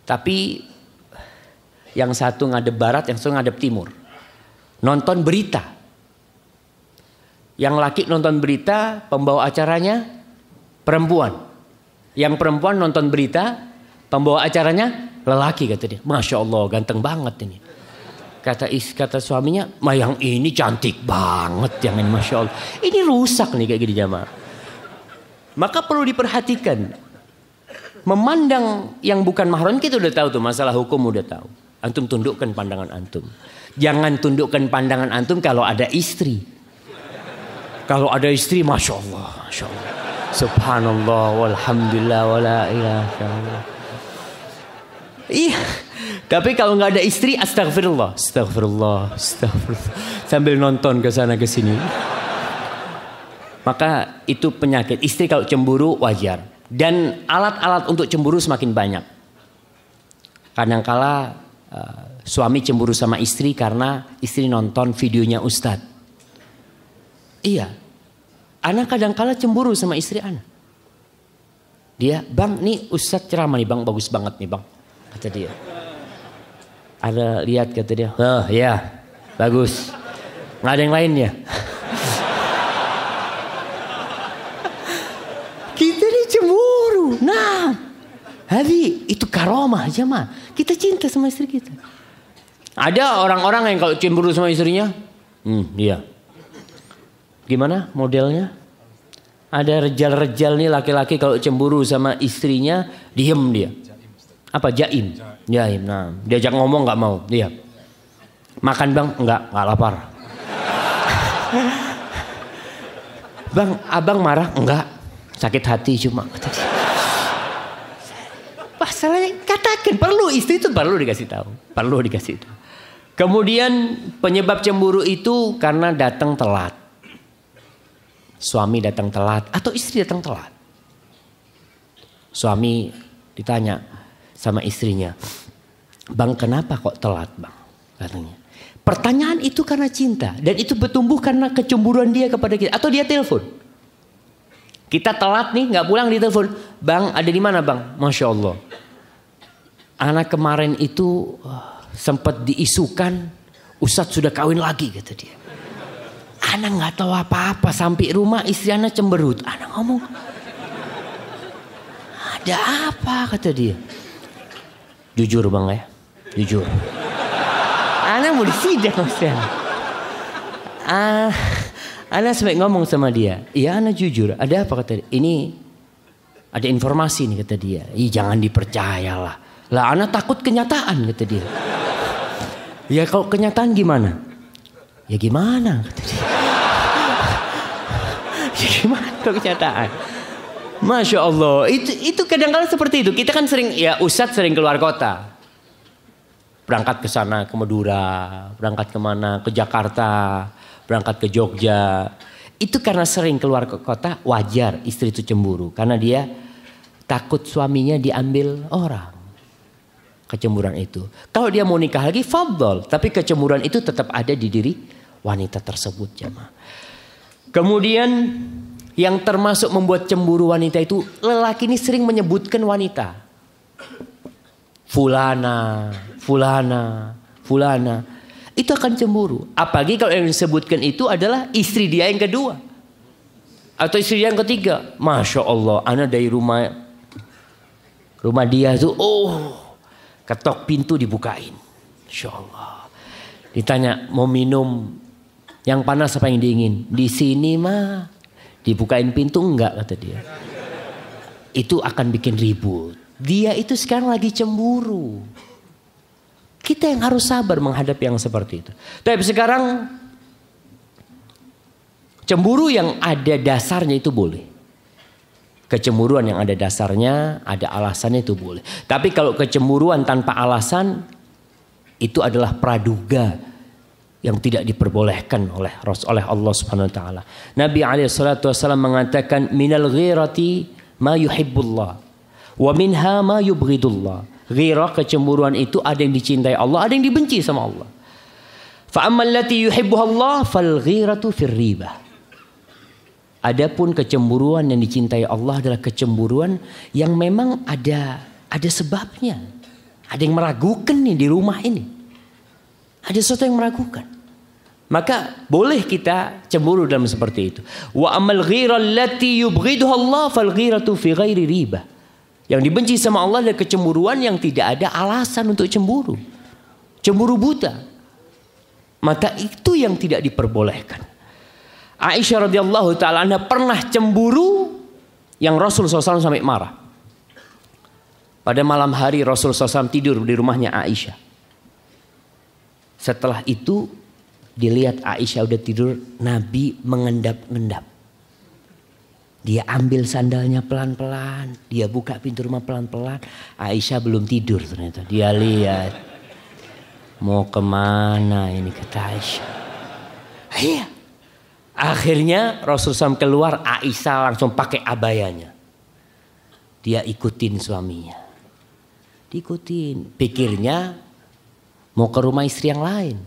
Tapi. Yang satu ngadep barat. Yang satu ngadep timur. Nonton berita. Yang laki nonton berita. Pembawa acaranya. Perempuan. Yang perempuan nonton berita. Pembawa acaranya lelaki kata dia. Masya Allah ganteng banget ini. Kata suaminya. Yang ini cantik banget. Yang ini Masya Allah. Ini rusak nih kayak gini jamaah. Maka perlu diperhatikan. Memandang yang bukan mahram. Kita udah tahu tuh masalah hukum udah tahu. Antum tundukkan pandangan antum. Jangan tundukkan pandangan antum kalau ada istri. Kalau ada istri Masya Allah. Masya Allah. Subhanallah walhamdulillah wala ilaha illallah. Iya, tapi kalau nggak ada istri, astagfirullah, sambil nonton ke sana ke sini. Maka itu penyakit. Istri kalau cemburu wajar. Dan alat-alat untuk cemburu semakin banyak. Kadangkala suami cemburu sama istri karena istri nonton videonya ustadz. Iya, anak kadangkala cemburu sama istri anak. Dia, bang, nih ustadz ceramah nih bang, bagus banget nih bang. Kata dia. Ada lihat kata dia. Oh ya bagus. Nggak ada yang lainnya. Kita ini cemburu. Nah. Hadi itu karomah jemaah. Kita cinta sama istri kita. Ada orang-orang yang kalau cemburu sama istrinya. Iya. Gimana modelnya? Ada rejal-rejal nih laki-laki kalau cemburu sama istrinya. Diem dia. Apa jaim? Jaim. Nah, diajak ngomong nggak mau. Dia. Makan bang? Nggak lapar. Bang, abang marah? Enggak. Sakit hati cuma. Masalahnya katakan perlu istri itu perlu dikasih tahu. Perlu dikasih tahu. Kemudian penyebab cemburu itu karena datang telat. Suami datang telat atau istri datang telat. Suami ditanya sama istrinya, bang kenapa kok telat bang? Katanya. Pertanyaan itu karena cinta. Dan itu bertumbuh karena kecemburuan dia kepada kita. Atau dia telepon. Kita telat nih gak pulang di telepon. Bang ada di mana bang? Masya Allah. Anak kemarin itu sempat diisukan. Ustadz sudah kawin lagi kata dia. Anak gak tahu apa-apa. Sampai rumah istri anak cemberut. Anak ngomong. Ada apa kata dia. Jujur bang ya, jujur. Ana mau disidang maksudnya. Ana sampai ngomong sama dia, iya Ana jujur. Ada apa kata dia? Ini ada informasi nih kata dia. Ih jangan dipercayalah. Lah Ana takut kenyataan kata dia. Ya kalau kenyataan gimana? Ya gimana kata dia. Ya gimana kalau kenyataan? Masya Allah, itu kadang-kadang seperti itu. Kita kan sering, ya Ustadz sering keluar kota. Berangkat ke sana, ke Madura, berangkat kemana, ke Jakarta, berangkat ke Jogja. Itu karena sering keluar ke kota, wajar istri itu cemburu. Karena dia takut suaminya diambil orang. Kecemburuan itu. Kalau dia mau nikah lagi, fadol. Tapi kecemburuan itu tetap ada di diri wanita tersebut, jemaah. Kemudian yang termasuk membuat cemburu wanita itu, lelaki ini sering menyebutkan wanita. Fulana, fulana, fulana. Itu akan cemburu. Apalagi kalau yang disebutkan itu adalah istri dia yang kedua. Atau istri dia yang ketiga. Masya Allah, ana dari rumah dia tuh, ketok pintu dibukain. Masya Allah. Ditanya, mau minum yang panas apa yang dingin? Di sini mah dibukain pintu enggak kata dia. Itu akan bikin ribut. Dia itu sekarang lagi cemburu. Kita yang harus sabar menghadapi yang seperti itu. Tapi sekarang cemburu yang ada dasarnya itu boleh. Kecemburuan yang ada dasarnya, ada alasannya itu boleh. Tapi kalau kecemburuan tanpa alasan, itu adalah praduga yang tidak diperbolehkan oleh Allah Subhanahu wa taala. Nabi alaihi salatu wasallam mengatakan minal ghirati ma yuhibbullah wa minha ma yubghidullah. Ghirah, kecemburuan itu ada yang dicintai Allah, ada yang dibenci sama Allah. Fa ammal lati yuhibbuhallah fal ghiratu fir ribah. Adapun kecemburuan yang dicintai Allah adalah kecemburuan yang memang ada sebabnya. Ada yang meragukan nih di rumah ini. Ada sesuatu yang meragukan. Maka boleh kita cemburu dalam seperti itu. Wa amal ghirah allati yubghiduha Allah fal ghiratu fi ghairi ribah. Yang dibenci sama Allah adalah kecemburuan yang tidak ada alasan untuk cemburu. Cemburu buta. Maka itu yang tidak diperbolehkan. Aisyah radhiyallahu taala anha pernah cemburu yang Rasul SAW sampai marah. Pada malam hari Rasul SAW tidur di rumahnya Aisyah. Setelah itu dilihat Aisyah udah tidur, Nabi mengendap-endap. Dia ambil sandalnya pelan-pelan, dia buka pintu rumah pelan-pelan. Aisyah belum tidur ternyata. Dia lihat, mau kemana ini kata Aisyah. Iya. Akhirnya Rasulullah SAW keluar, Aisyah langsung pakai abayanya. Dia ikutin suaminya. Diikutin. Pikirnya mau ke rumah istri yang lain.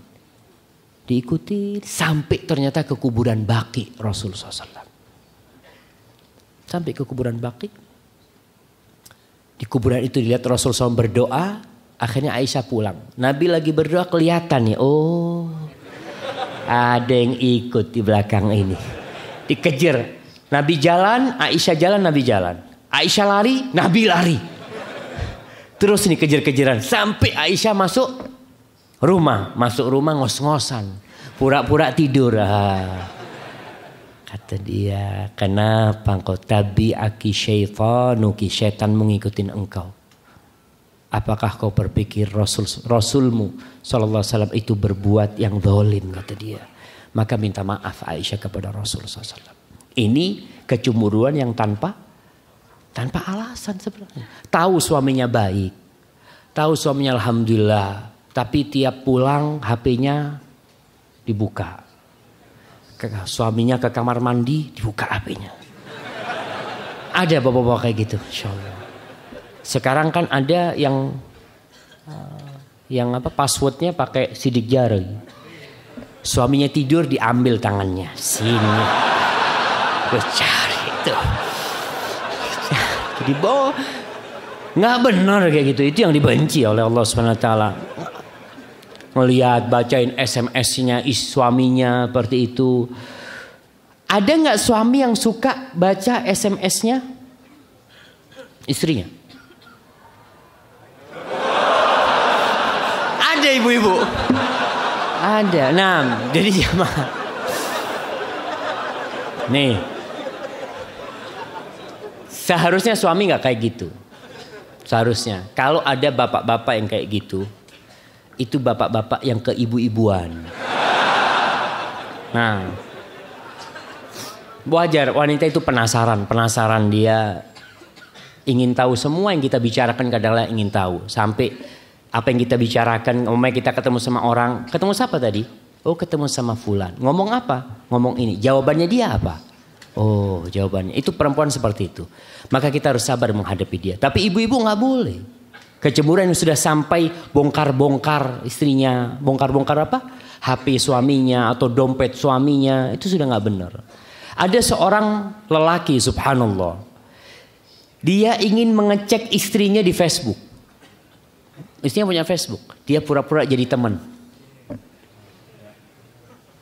Diikutin. Sampai ternyata ke kuburan Baqi Rasulullah SAW. Sampai ke kuburan Baqi. Di kuburan itu dilihat Rasulullah SAW berdoa. Akhirnya Aisyah pulang. Nabi lagi berdoa kelihatan nih. Oh, ada yang ikut di belakang ini. Dikejar. Nabi jalan, Aisyah jalan, Nabi jalan. Aisyah lari, Nabi lari. Terus ini kejar-kejaran. Sampai Aisyah masuk rumah. Masuk rumah ngos-ngosan. Pura-pura tidur. Kata dia, kenapa engkau tabi'aki syaitanuki, syaitan mengikuti engkau? Apakah kau berpikir Rasulmu sallallahu alaihi wasallam itu berbuat yang zalim, kata dia. Maka minta maaf Aisyah kepada Rasul sallallahu alaihi wasallam. Ini kecemburuan yang tanpa alasan sebenarnya. Tahu suaminya baik. Tahu suaminya alhamdulillah, tapi tiap pulang HP-nya dibuka. Suaminya ke kamar mandi dibuka HP-nya. Ada bapak-bapak kayak gitu, insyaallah. Sekarang kan ada yang passwordnya pakai sidik jari. Suaminya tidur diambil tangannya. Sini. Gue cari itu. Jadi nggak benar kayak gitu. Itu yang dibenci oleh Allah Subhanahu Wa Taala. Melihat bacain SMS-nya suaminya seperti itu. Ada nggak suami yang suka baca SMS-nya istrinya? Ada ibu-ibu. Ada. Nah, jadi jamaah. Nih. Seharusnya suami nggak kayak gitu. Seharusnya. Kalau ada bapak-bapak yang kayak gitu, itu bapak-bapak yang keibu-ibuan. Nah, wajar wanita itu penasaran dia ingin tahu semua yang kita bicarakan, kadang-kadang ingin tahu sampai apa yang kita bicarakan. Umpamanya kita ketemu sama orang, ketemu siapa tadi? Oh, ketemu sama fulan. Ngomong apa? Ngomong ini. Jawabannya dia apa? Oh, jawabannya itu perempuan seperti itu. Maka kita harus sabar menghadapi dia. Tapi ibu-ibu nggak boleh. Kecemburuan yang sudah sampai bongkar-bongkar istrinya, bongkar-bongkar apa? HP suaminya atau dompet suaminya, itu sudah nggak benar. Ada seorang lelaki, subhanallah, dia ingin mengecek istrinya di Facebook. Istrinya punya Facebook, dia pura-pura jadi teman.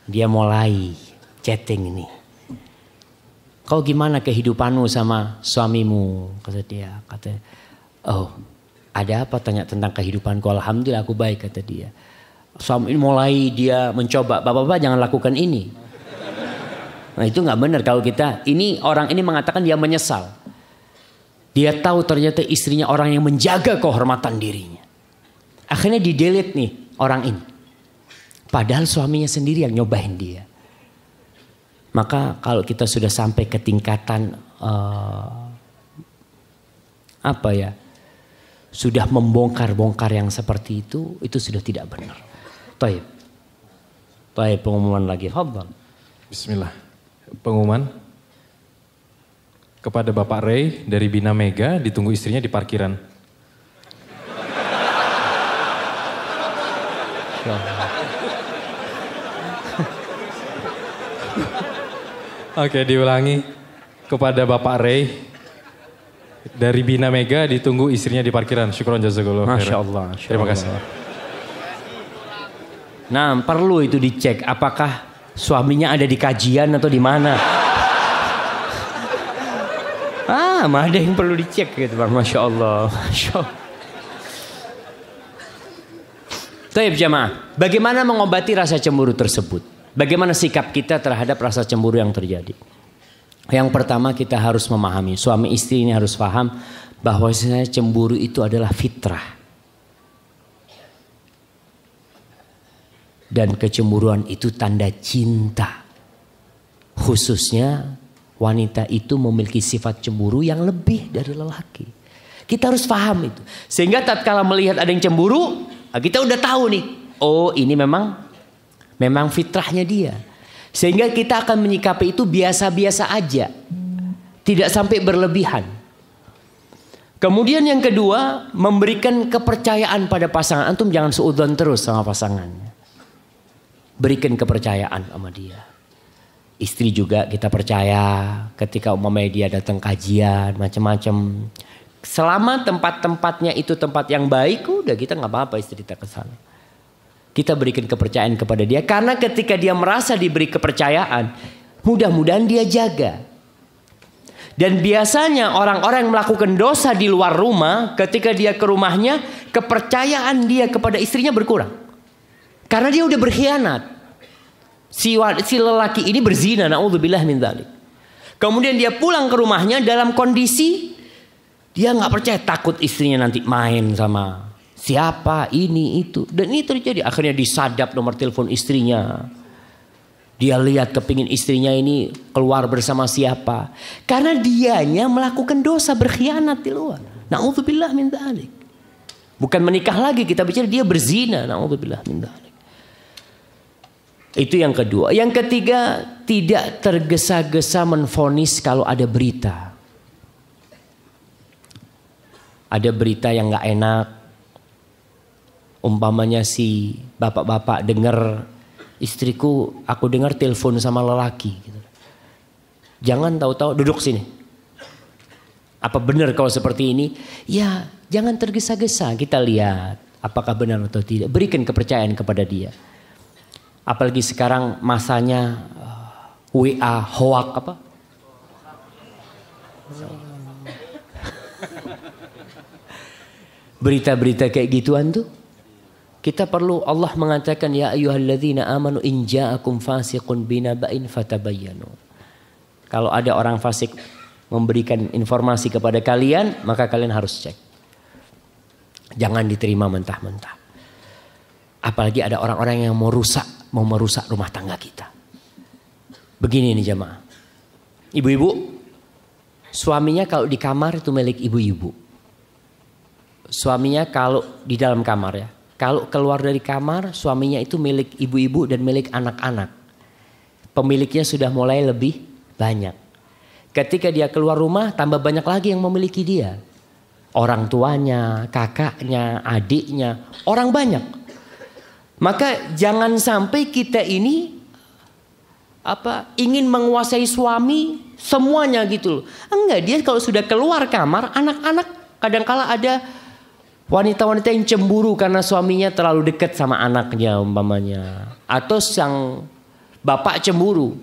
Dia mulai chatting ini. Kau gimana kehidupanmu sama suamimu? Kata dia. Kata, oh, ada apa? Tanya tentang kehidupanku. Alhamdulillah aku baik, kata dia. Suami mulai dia mencoba. Bapak-bapak jangan lakukan ini. Nah itu nggak benar kalau kita. Ini orang ini mengatakan dia menyesal. Dia tahu ternyata istrinya orang yang menjaga kehormatan dirinya. Akhirnya di delete nih orang ini. Padahal suaminya sendiri yang nyobain dia. Maka kalau kita sudah sampai ke tingkatan sudah membongkar-bongkar yang seperti itu sudah tidak benar. Taib pengumuman lagi. Fadhal. Bismillah. Pengumuman kepada Bapak Ray dari Bina Mega, ditunggu istrinya di parkiran. Oke, diulangi. Kepada Bapak Ray dari Bina Mega, ditunggu istrinya di parkiran. Syukron jazakallah. Masya Allah. Terima kasih. Nah, perlu itu dicek apakah suaminya ada di kajian atau di mana. Ada yang perlu dicek gitu, Bang. Masya Allah. Masya Allah. Taib jamaah, bagaimana mengobati rasa cemburu tersebut? Bagaimana sikap kita terhadap rasa cemburu yang terjadi? Yang pertama kita harus memahami, suami istri ini harus paham bahwa cemburu itu adalah fitrah. Dan kecemburuan itu tanda cinta. Khususnya wanita itu memiliki sifat cemburu yang lebih dari lelaki. Kita harus paham itu. Sehingga tatkala melihat ada yang cemburu, kita udah tahu nih, oh ini memang fitrahnya dia. Sehingga kita akan menyikapi itu biasa-biasa aja. Tidak sampai berlebihan. Kemudian yang kedua, memberikan kepercayaan pada pasangan. Antum jangan suudzon terus sama pasangannya. Berikan kepercayaan sama dia. Istri juga kita percaya ketika umpamanya dia datang kajian macam-macam. Selama tempat-tempatnya itu tempat yang baik, udah kita nggak apa-apa istri kita ke sana. Kita berikan kepercayaan kepada dia. Karena ketika dia merasa diberi kepercayaan, mudah-mudahan dia jaga. Dan biasanya orang-orang yang melakukan dosa di luar rumah, ketika dia ke rumahnya, kepercayaan dia kepada istrinya berkurang. Karena dia udah berkhianat. Si lelaki ini berzina, na'udzubillah min dzalik. Kemudian dia pulang ke rumahnya dalam kondisi dia nggak percaya, takut istrinya nanti main sama siapa ini itu, dan ini terjadi. Akhirnya disadap nomor telepon istrinya. Dia lihat kepingin istrinya ini keluar bersama siapa. Karena dianya melakukan dosa berkhianat di luar. Na'udzubillah min dzalik. Bukan menikah lagi, kita bicara dia berzina. Na'udzubillah min dzalik. Itu yang kedua. Yang ketiga, tidak tergesa-gesa menvonis kalau ada berita. Ada berita yang gak enak. Umpamanya si bapak-bapak dengar, istriku aku dengar telepon sama lelaki. Jangan tahu-tahu duduk sini. Apa benar kalau seperti ini? Ya jangan tergesa-gesa, kita lihat apakah benar atau tidak. Berikan kepercayaan kepada dia. Apalagi sekarang masanya WA, hoak apa? Berita-berita kayak gituan tuh Kita perlu, Allah mengatakan ya ayyuhalladzina amanu in ja'akum fasiqun binaba'in fatabayyanu. Kalau ada orang fasik memberikan informasi kepada kalian, maka kalian harus cek. Jangan diterima mentah-mentah. Apalagi ada orang-orang yang mau merusak rumah tangga kita. Begini nih jemaah. Ibu-ibu, suaminya kalau di kamar itu milik ibu-ibu. Suaminya kalau di dalam kamar ya. Kalau keluar dari kamar, suaminya itu milik ibu-ibu dan milik anak-anak. Pemiliknya sudah mulai lebih banyak. Ketika dia keluar rumah, tambah banyak lagi yang memiliki dia. Orang tuanya, kakaknya, adiknya, orang banyak. Maka jangan sampai kita ini ingin menguasai suami semuanya gitu loh. Enggak, dia kalau sudah keluar kamar, anak-anak kadangkala ada wanita-wanita yang cemburu karena suaminya terlalu dekat sama anaknya umpamanya. Atau sang bapak cemburu.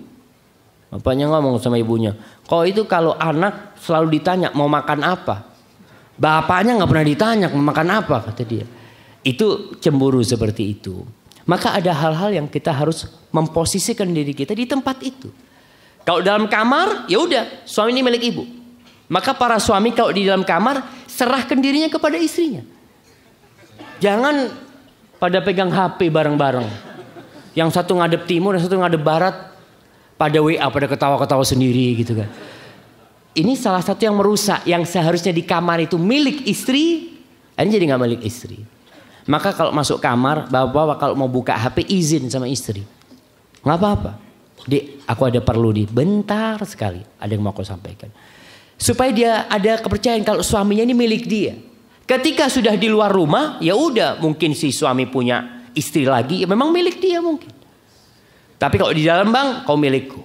Bapaknya ngomong sama ibunya, kok itu kalau anak selalu ditanya mau makan apa? Bapaknya gak pernah ditanya mau makan apa, kata dia. Itu cemburu seperti itu. Maka ada hal-hal yang kita harus memposisikan diri kita di tempat itu. Kalau dalam kamar, ya udah, suami ini milik ibu. Maka para suami kalau di dalam kamar serahkan dirinya kepada istrinya. Jangan pada pegang HP bareng-bareng. Yang satu ngadep timur, yang satu ngadep barat. Pada WA, pada ketawa-ketawa sendiri gitu kan. Ini salah satu yang merusak. Yang seharusnya di kamar itu milik istri, ini jadi gak milik istri. Maka kalau masuk kamar, bapak kalau mau buka HP izin sama istri. Gak apa-apa. Dek, aku ada perlu nih. Bentar sekali. Ada yang mau aku sampaikan. Supaya dia ada kepercayaan kalau suaminya ini milik dia. Ketika sudah di luar rumah, ya udah, mungkin si suami punya istri lagi, ya memang milik dia mungkin. Tapi kalau di dalam kau milikku.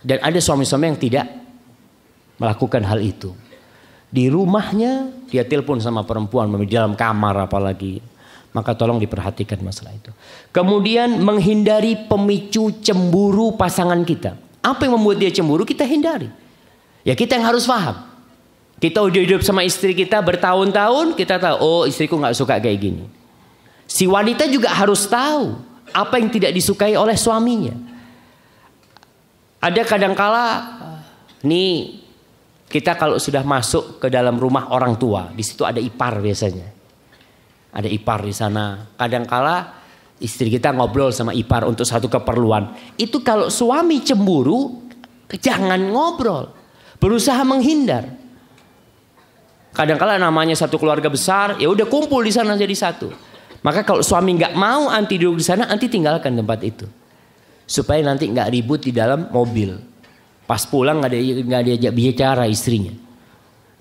Dan ada suami-suami yang tidak melakukan hal itu. Di rumahnya dia telepon sama perempuan di dalam kamar apalagi. Maka tolong diperhatikan masalah itu. Kemudian menghindari pemicu cemburu pasangan kita. Apa yang membuat dia cemburu kita hindari. Ya kita yang harus paham. Kita udah hidup sama istri kita bertahun-tahun, kita tahu, oh istriku gak suka kayak gini. Si wanita juga harus tahu apa yang tidak disukai oleh suaminya. Ada kadangkala, nih kita kalau sudah masuk ke dalam rumah orang tua, di situ ada ipar biasanya. Ada ipar di sana. Kadangkala istri kita ngobrol sama ipar untuk satu keperluan. Itu kalau suami cemburu, jangan ngobrol. Berusaha menghindar. Kadang-kala namanya satu keluarga besar, ya udah kumpul di sana jadi satu. Maka kalau suami nggak mau anti duduk di sana, anti tinggalkan tempat itu, supaya nanti nggak ribut di dalam mobil. Pas pulang nggak diajak bicara istrinya,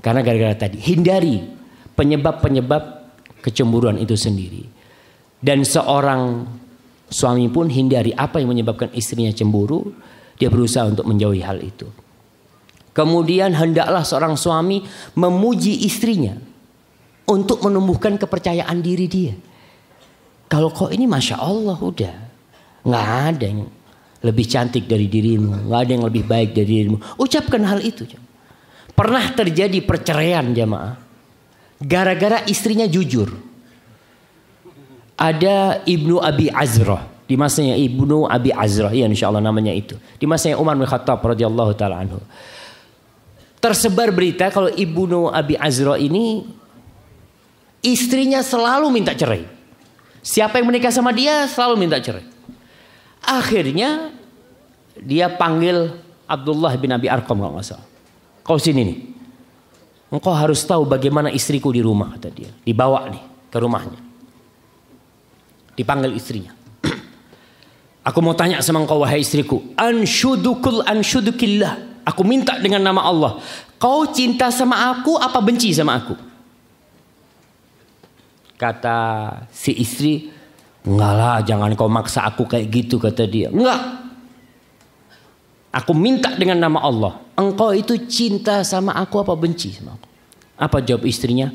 karena gara-gara tadi. Hindari penyebab-penyebab kecemburuan itu sendiri. Dan seorang suami pun hindari apa yang menyebabkan istrinya cemburu, dia berusaha untuk menjauhi hal itu. Kemudian hendaklah seorang suami memuji istrinya untuk menumbuhkan kepercayaan diri dia. Kalau kok ini Masya Allah udah. Gak ada yang lebih cantik dari dirimu. Gak ada yang lebih baik dari dirimu. Ucapkan hal itu. Pernah terjadi perceraian jamaah. Gara-gara istrinya jujur. Ada Ibnu Abi Azrah. Di masanya Ibnu Abi Azrah. Iya insya Allah namanya itu. Di masanya Umar bin Khattab radhiyallahu ta'ala anhu. Tersebar berita kalau Ibnu Abi Azrah ini istrinya selalu minta cerai. Siapa yang menikah sama dia selalu minta cerai. Akhirnya dia panggil Abdullah bin Abi Arqam kalau nggak salah. Kau sini nih. Engkau harus tahu bagaimana istriku di rumah, kata dia. Dibawa nih ke rumahnya. Dipanggil istrinya. Aku mau tanya sama engkau wahai istriku. Ansyudukillah. Aku minta dengan nama Allah. Kau cinta sama aku apa benci sama aku? Kata si istri, enggak lah, jangan kau maksa aku kayak gitu, kata dia. Enggak. Aku minta dengan nama Allah. Engkau itu cinta sama aku apa benci sama aku? Apa jawab istrinya?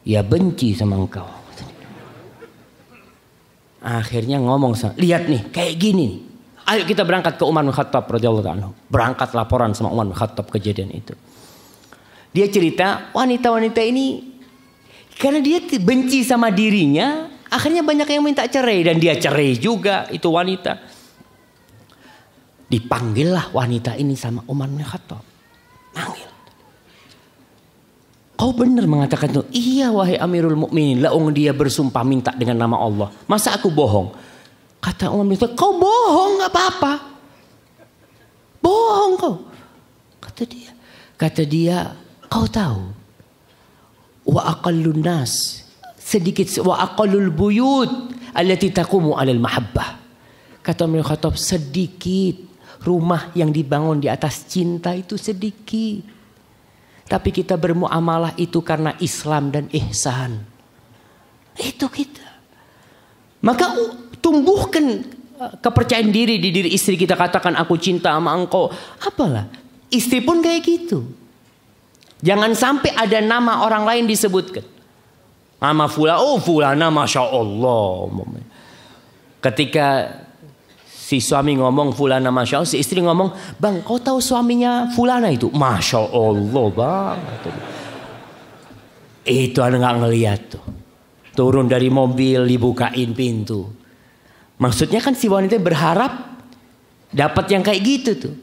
Ya benci sama engkau. Akhirnya ngomong sama, lihat nih kayak gini nih. Ayo kita berangkat ke Umar bin Khattab radhiyallahu anhu. Berangkat laporan sama Umar bin Khattab kejadian itu. Dia cerita wanita-wanita ini Karena dia benci sama dirinya, akhirnya banyak yang minta cerai. Dan dia cerai juga, itu wanita. Dipanggillah wanita ini sama Umar bin Khattab. Panggil. Kau benar mengatakan itu? Iya wahai Amirul Mukminin. Laung dia bersumpah minta dengan nama Allah. Masa aku bohong? Kata Umar bin Khattab, kau bohong gak apa-apa. Bohong kau. Kata dia, kau tahu. Wa aqallun nas. Sedikit. Wa aqallul buyut. Allati taqumu alal mahabbah. Kata Umar bin Khattab, sedikit. Rumah yang dibangun di atas cinta itu sedikit. Tapi kita bermuamalah itu karena Islam dan ihsan. Itu kita. Maka tumbuhkan kepercayaan diri di diri istri kita. Katakan aku cinta sama engkau. Apalah. Istri pun kayak gitu. Jangan sampai ada nama orang lain disebutkan. Nama Fulana. Oh Fulana Masya Allah. Ketika si suami ngomong Fulana Masya Allah, si istri ngomong, bang kau tahu suaminya Fulana itu? Masya Allah bang. Itu anda gak ngeliat tuh. Turun dari mobil dibukain pintu. Maksudnya kan si wanita berharap dapat yang kayak gitu tuh.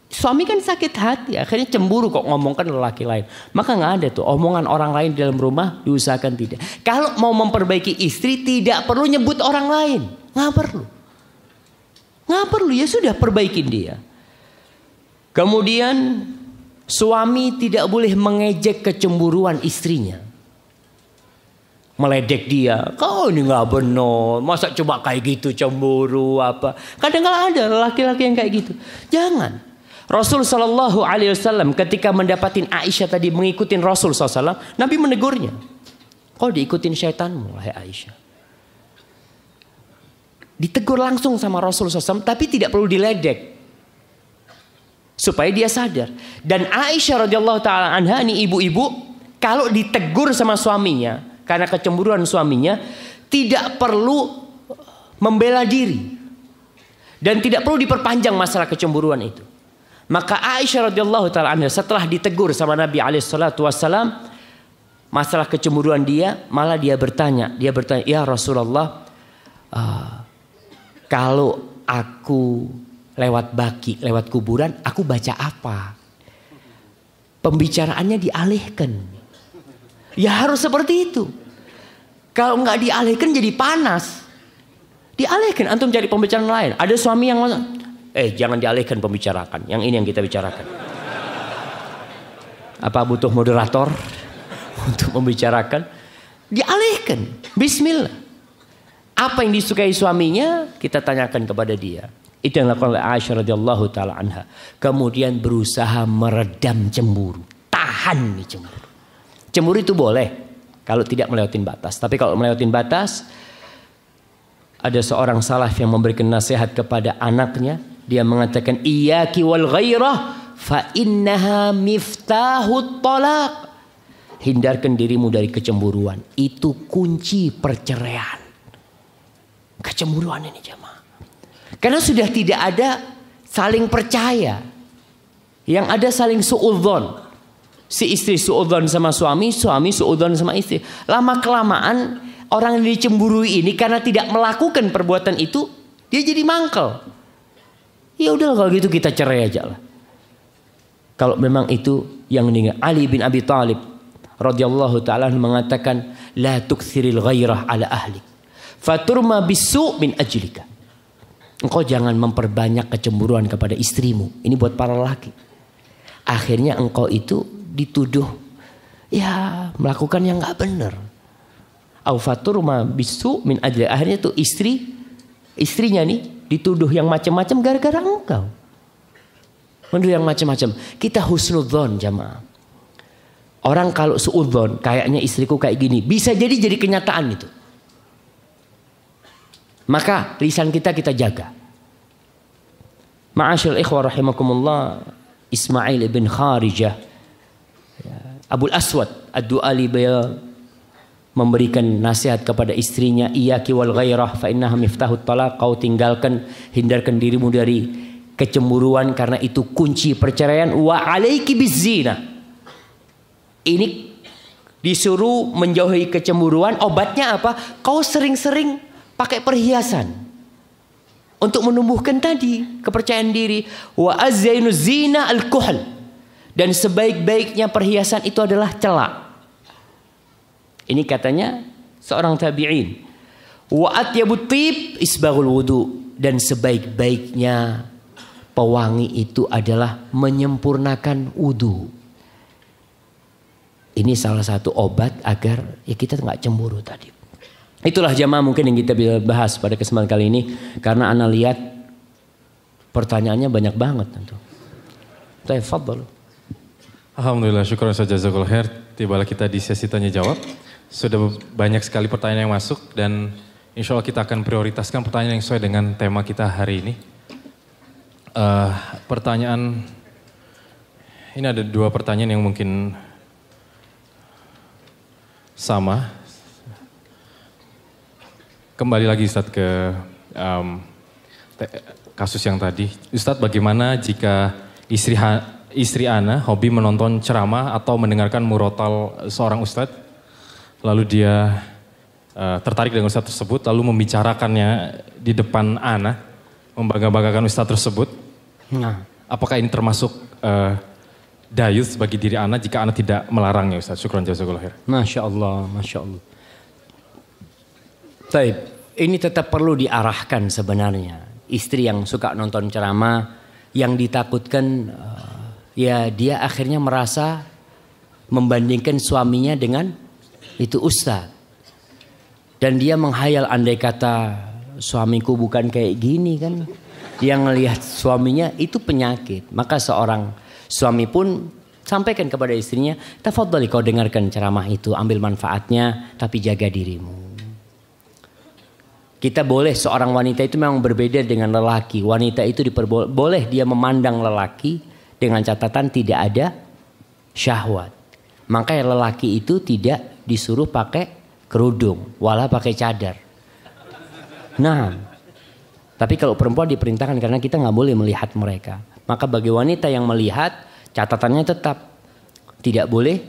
Suami kan sakit hati, akhirnya cemburu kok ngomongkan lelaki lain. Maka gak ada tuh omongan orang lain di dalam rumah, diusahakan tidak. Kalau mau memperbaiki istri tidak perlu nyebut orang lain. Gak perlu. Nggak perlu, ya sudah perbaikin dia. Kemudian suami tidak boleh mengejek kecemburuan istrinya. Meledek dia, kau ini nggak benar, masa coba kayak gitu cemburu apa. Kadang-kadang ada laki-laki yang kayak gitu. Jangan. Rasul Shallallahu Alaihi Wasallam ketika mendapatin Aisyah tadi mengikutin Rasul SAW, Nabi menegurnya. Kau diikutin syaitanmu, wahai Aisyah. Ditegur langsung sama Rasul SAW, tapi tidak perlu diledek supaya dia sadar. Dan Aisyah radhiyallahu taala anha ini ibu-ibu, kalau ditegur sama suaminya karena kecemburuan suaminya, tidak perlu membela diri dan tidak perlu diperpanjang masalah kecemburuan itu. Maka Aisyah radhiyallahu taala anha setelah ditegur sama Nabi alaihi salatu wasallam masalah kecemburuan dia, malah dia bertanya, ya Rasulullah, kalau aku lewat baki, lewat kuburan, aku baca apa? Pembicaraannya dialihkan. Ya harus seperti itu. Kalau nggak dialihkan jadi panas. Dialihkan, antum cari pembicaraan lain. Ada suami yang jangan dialihkan pembicarakan. Yang ini yang kita bicarakan. Apa butuh moderator untuk membicarakan? Dialihkan. Bismillah. Apa yang disukai suaminya kita tanyakan kepada dia. Itu yang dilakukan oleh Aisyah radhiyallahu taala anha. Kemudian berusaha meredam cemburu. Tahan nih cemburu. Cemburu itu boleh kalau tidak melewati batas. Tapi kalau melewati batas, ada seorang salaf yang memberikan nasihat kepada anaknya. Dia mengatakan, iyyaki wal ghairah fa innaha miftahut talaq. Hindarkan dirimu dari kecemburuan. Itu kunci perceraian. Kecemburuan ini jemaah. Karena sudah tidak ada saling percaya. Yang ada saling suudzon. Si istri suudzon sama suami, suami suudzon sama istri. Lama kelamaan orang yang dicemburui ini karena tidak melakukan perbuatan itu, dia jadi mangkel. Ya udah kalau gitu kita cerai aja lah. Kalau memang itu yang meninggal. Ali bin Abi Thalib radhiyallahu taala mengatakan, la tukthiril ghairah ala ahlik. Faturma bisu min ajlika. Engkau jangan memperbanyak kecemburuan kepada istrimu. Ini buat para lelaki. Akhirnya engkau itu dituduh ya melakukan yang nggak benar. Au faturma bisu min ajlika. Akhirnya tuh istrinya nih dituduh yang macam-macam gara-gara engkau. Menuduh yang macam-macam. Kita husnudzon jamaah. Orang kalau suudzon kayaknya istriku kayak gini, bisa jadi kenyataan itu. Maka lisan kita jaga. Ma'asyil ikhwah rahimakumullah, Ismail ibn Kharijah, Abul Aswad Ad-Du'ali, beliau memberikan nasihat kepada istrinya, iyyaki wal ghairah fa innaha miftahut talaq. Kau tinggalkan, hindarkan dirimu dari kecemburuan karena itu kunci perceraian. Wa alaiki bizzina. Ini Disuruh menjauhi kecemburuan, obatnya apa? Kau sering-sering pakai perhiasan untuk menumbuhkan tadi kepercayaan diri. Wa azzainu zina al-kuhl. Dan sebaik-baiknya perhiasan itu adalah celak. Ini katanya seorang tabi'in. Wa atyabut tib isbaghul wudu. Dan sebaik-baiknya pewangi itu adalah menyempurnakan wudu. Ini salah satu obat agar ya kita nggak cemburu tadi. Itulah jamaah mungkin yang kita bisa bahas pada kesempatan kali ini. Karena ana lihat pertanyaannya banyak banget tentu. Tafadhal. Alhamdulillah, syukur saja jazakallahu khair. Tibalah kita di sesi tanya jawab. Sudah banyak sekali pertanyaan yang masuk dan insya Allah kita akan prioritaskan pertanyaan yang sesuai dengan tema kita hari ini. Pertanyaan, ini ada 2 pertanyaan yang mungkin sama. Kembali lagi Ustadz ke kasus yang tadi. Ustadz, bagaimana jika istri ana hobi menonton ceramah atau mendengarkan murotal seorang ustadz, lalu dia tertarik dengan ustadz tersebut, lalu membicarakannya di depan ana, membangga-banggakan ustadz tersebut. Nah, apakah ini termasuk dayus bagi diri ana jika ana tidak melarangnya, Ustadz? Syukran jazakallahu khair. Masya Allah, Masya Allah. Baik, ini tetap perlu diarahkan sebenarnya. Istri yang suka nonton ceramah, yang ditakutkan ya dia akhirnya merasa membandingkan suaminya dengan itu ustaz. Dan dia menghayal andai kata suamiku bukan kayak gini kan. Dia ngelihat suaminya itu penyakit. Maka seorang suami pun sampaikan kepada istrinya, tafadhali kau dengarkan ceramah itu, ambil manfaatnya, tapi jaga dirimu. Kita boleh, seorang wanita itu memang berbeda dengan lelaki. Wanita itu boleh dia memandang lelaki dengan catatan tidak ada syahwat. Makanya lelaki itu tidak disuruh pakai kerudung, walau pakai cadar. Nah, tapi kalau perempuan diperintahkan karena kita nggak boleh melihat mereka. Maka bagi wanita yang melihat, catatannya tetap tidak boleh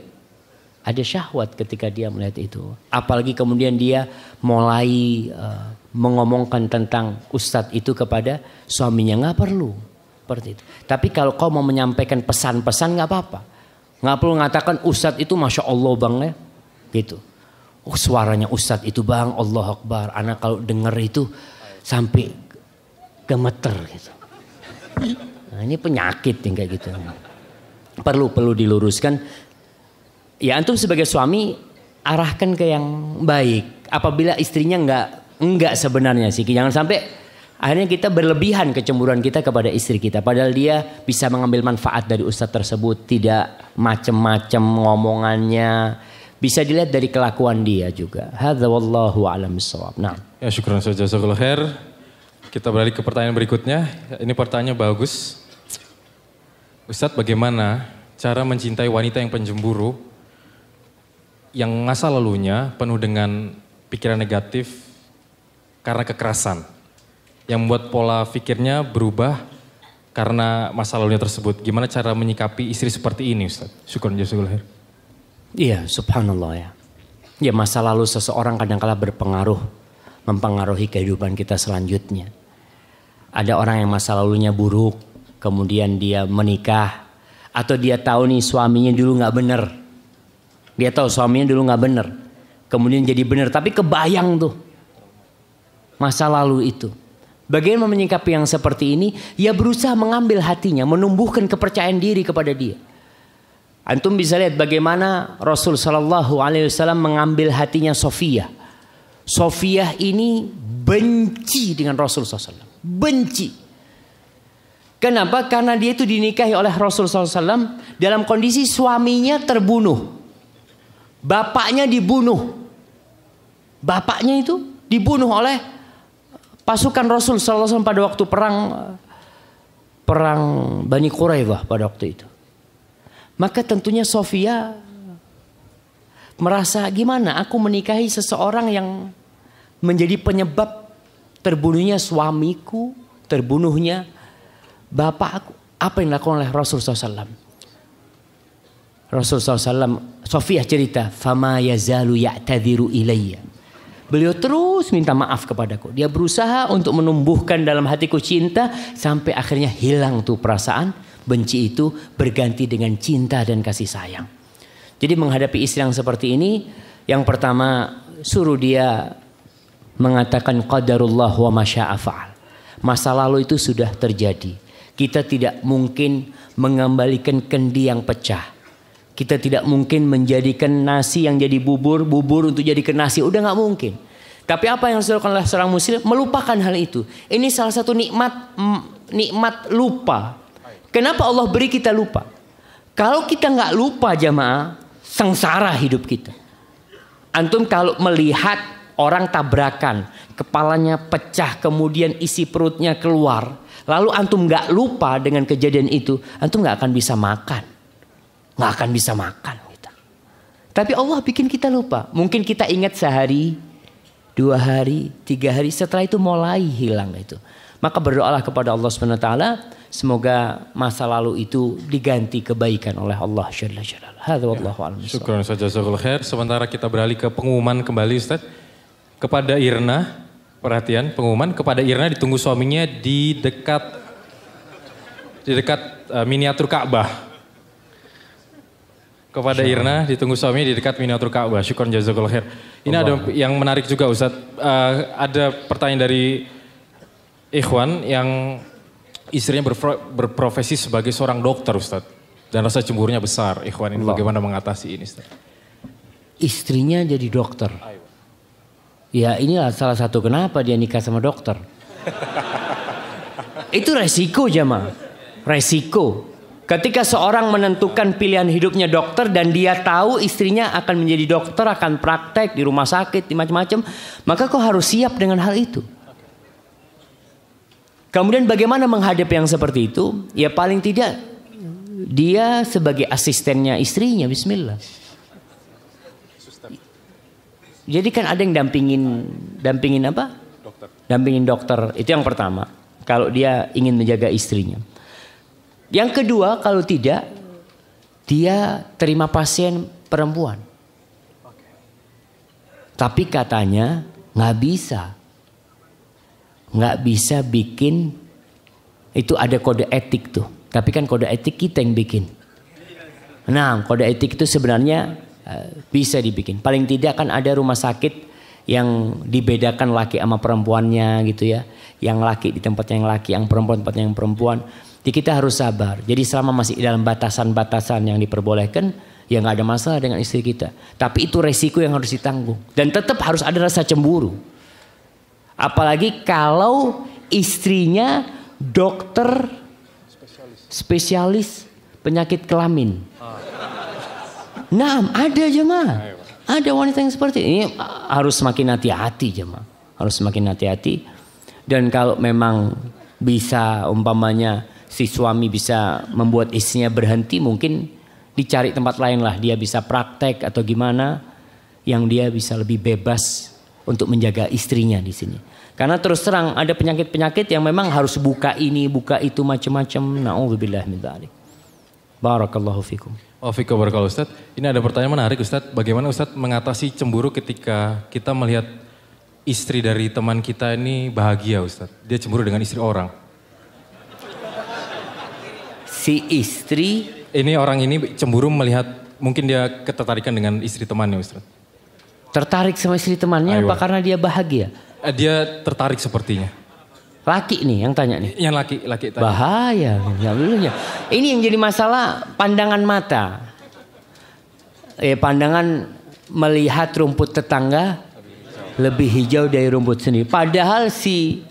ada syahwat ketika dia melihat itu. Apalagi kemudian dia mulai mengomongkan tentang ustadz itu kepada suaminya, nggak perlu seperti itu. Tapi kalau kau mau menyampaikan pesan-pesan nggak apa-apa, nggak perlu mengatakan ustadz itu masya Allah bang ya, gitu. Oh suaranya ustadz itu bang, Allah Akbar. Anak kalau dengar itu sampai gemeter gitu. Nah, ini penyakit yang kayak gitu. Perlu diluruskan. Ya antum sebagai suami arahkan ke yang baik. Apabila istrinya enggak sebenarnya sih. Jangan sampai akhirnya kita berlebihan kecemburuan kita kepada istri kita. Padahal dia bisa mengambil manfaat dari ustadz tersebut. Tidak macam-macam ngomongannya. Bisa dilihat dari kelakuan dia juga. Hadza wallahu a'lam bissawab. Nah. Ya syukran saja jazakallahu khair. Kita beralih ke pertanyaan berikutnya. Ini pertanyaan bagus. Ustadz, bagaimana cara mencintai wanita yang penjemburu, yang masa lalunya penuh dengan pikiran negatif karena kekerasan, yang membuat pola pikirnya berubah karena masa lalunya tersebut. Gimana cara menyikapi istri seperti ini, Ustadz? Syukran jazakallahu khair. Iya, subhanallah ya. Ya masa lalu seseorang kadang-kala berpengaruh, mempengaruhi kehidupan kita selanjutnya. Ada orang yang masa lalunya buruk, kemudian dia menikah, atau dia tahu nih suaminya dulu nggak bener. Dia tahu suaminya dulu nggak bener, kemudian jadi bener, tapi kebayang tuh masa lalu itu. Bagaimana menyikapi yang seperti ini? Ya berusaha mengambil hatinya, menumbuhkan kepercayaan diri kepada dia. Antum bisa lihat bagaimana Rasul Shallallahu Alaihi Wasallam mengambil hatinya Sofiyah. Sofiyah ini benci dengan Rasul SAW. Benci. Kenapa? Karena dia itu dinikahi oleh Rasul SAW dalam kondisi suaminya terbunuh. Bapaknya dibunuh. Bapaknya itu dibunuh oleh pasukan Rasul SAW pada waktu perang Bani Quraidah pada waktu itu. Maka tentunya Sofia merasa gimana aku menikahi seseorang yang menjadi penyebab terbunuhnya suamiku, terbunuhnya bapakku. Apa yang dilakukan oleh Rasul SAW? Rasul SAW Sofiyah cerita, fama yazalu ya'tadhiru ilayya. Beliau terus minta maaf kepadaku. Dia berusaha untuk menumbuhkan dalam hatiku cinta sampai akhirnya hilang tuh perasaan benci itu berganti dengan cinta dan kasih sayang. Jadi menghadapi istri yang seperti ini, yang pertama suruh dia mengatakan qadarullah wa masya'a fa'al. Masa lalu itu sudah terjadi. Kita tidak mungkin mengembalikan kendi yang pecah. Kita tidak mungkin menjadikan nasi yang jadi bubur, bubur untuk jadikan nasi. Udah gak mungkin. Tapi apa yang harus dilakukan oleh seorang muslim? Melupakan hal itu. Ini salah satu nikmat lupa. Kenapa Allah beri kita lupa? Kalau kita gak lupa jamaah, sengsara hidup kita. Antum kalau melihat orang tabrakan, kepalanya pecah, kemudian isi perutnya keluar. Lalu antum gak lupa dengan kejadian itu, antum gak akan bisa makan. Nggak akan bisa makan kita. Tapi Allah bikin kita lupa. Mungkin kita ingat sehari, 2 hari, 3 hari, setelah itu mulai hilang itu. Maka berdoalah kepada Allah SWT, semoga masa lalu itu diganti kebaikan oleh Allah Jalla Jalaluhu. Hadza wallahu a'lam. Syukran Ustaz, jazakallahu khair. Sementara kita beralih ke pengumuman kembali Ustaz. Kepada Irna, perhatian, pengumuman kepada Irna ditunggu suaminya di dekat miniatur Ka'bah. Kepada Irna ditunggu suaminya di dekat miniatur Ka'bah. Syukran jazakallahu khair. Ini ada yang menarik juga Ustaz. Ada pertanyaan dari ikhwan yang istrinya berprofesi sebagai seorang dokter Ustaz. Dan rasa cemburunya besar. Ikhwan ini bagaimana mengatasi ini Ustaz? Istrinya jadi dokter. Ya inilah salah satu kenapa dia nikah sama dokter. Itu resiko jamaah. Resiko. Ketika seorang menentukan pilihan hidupnya dokter dan dia tahu istrinya akan menjadi dokter, akan praktek di rumah sakit, di macam-macam, maka kau harus siap dengan hal itu. Kemudian bagaimana menghadapi yang seperti itu? Ya paling tidak dia sebagai asistennya istrinya, bismillah. Jadi kan ada yang dampingin apa? Dokter. Dampingin dokter, itu yang pertama. Kalau dia ingin menjaga istrinya. Yang kedua, kalau tidak, dia terima pasien perempuan. Tapi katanya nggak bisa bikin, itu ada kode etik tuh. Tapi kan kode etik kita yang bikin. Nah, kode etik itu sebenarnya bisa dibikin. Paling tidak kan ada rumah sakit yang dibedakan laki sama perempuannya gitu ya. Yang laki di tempatnya yang laki, yang perempuan tempatnya yang perempuan. Jadi kita harus sabar. Jadi selama masih dalam batasan-batasan yang diperbolehkan, ya nggak ada masalah dengan istri kita. Tapi itu resiko yang harus ditanggung. Dan tetap harus ada rasa cemburu. Apalagi kalau istrinya dokter spesialis penyakit kelamin. Nah, ada jemaah. Ada wanita yang seperti ini. Harus semakin hati-hati jemaah. Harus semakin hati-hati. Dan kalau memang bisa umpamanya si suami bisa membuat istrinya berhenti, mungkin dicari tempat lain lah. Dia bisa praktek atau gimana yang dia bisa lebih bebas untuk menjaga istrinya di sini. Karena terus terang ada penyakit-penyakit yang memang harus buka ini, buka itu macam-macam. Na'udzubillah min dzalik. Barakallahu fikum. Waalaikumsalam barakallahu Ustaz. Ini ada pertanyaan menarik Ustaz. Bagaimana Ustaz mengatasi cemburu ketika kita melihat istri dari teman kita ini bahagia Ustaz? Dia cemburu dengan istri orang. Si istri, ini orang ini cemburu melihat mungkin dia ketertarikan dengan istri temannya Ustaz. Tertarik sama istri temannya apa karena dia bahagia? Dia tertarik sepertinya. Laki nih yang tanya nih. Yang laki tanya. Bahaya. Ya. Ini yang jadi masalah pandangan mata. Pandangan melihat rumput tetangga lebih hijau dari rumput sendiri. Padahal si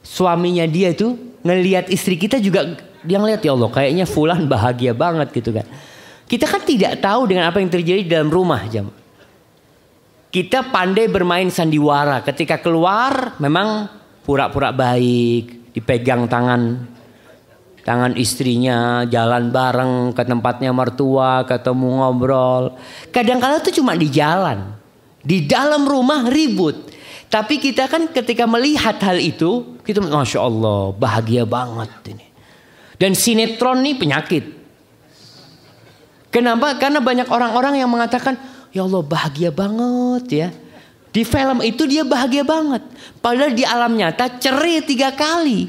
suaminya dia itu ngelihat istri kita juga, dia ngelihat ya Allah kayaknya fulan bahagia banget gitu kan. Kita kan tidak tahu dengan apa yang terjadi di dalam rumah jam. Kita pandai bermain sandiwara. Ketika keluar memang pura-pura baik, dipegang tangan istrinya, jalan bareng ke tempatnya mertua, ketemu ngobrol. Kadang-kadang itu cuma di jalan. Di dalam rumah ribut. Tapi kita kan ketika melihat hal itu, kita Masya Allah bahagia banget ini. Dan sinetron ini penyakit. Kenapa? Karena banyak orang-orang yang mengatakan, ya Allah bahagia banget ya. Di film itu dia bahagia banget. Padahal di alam nyata cerai 3 kali.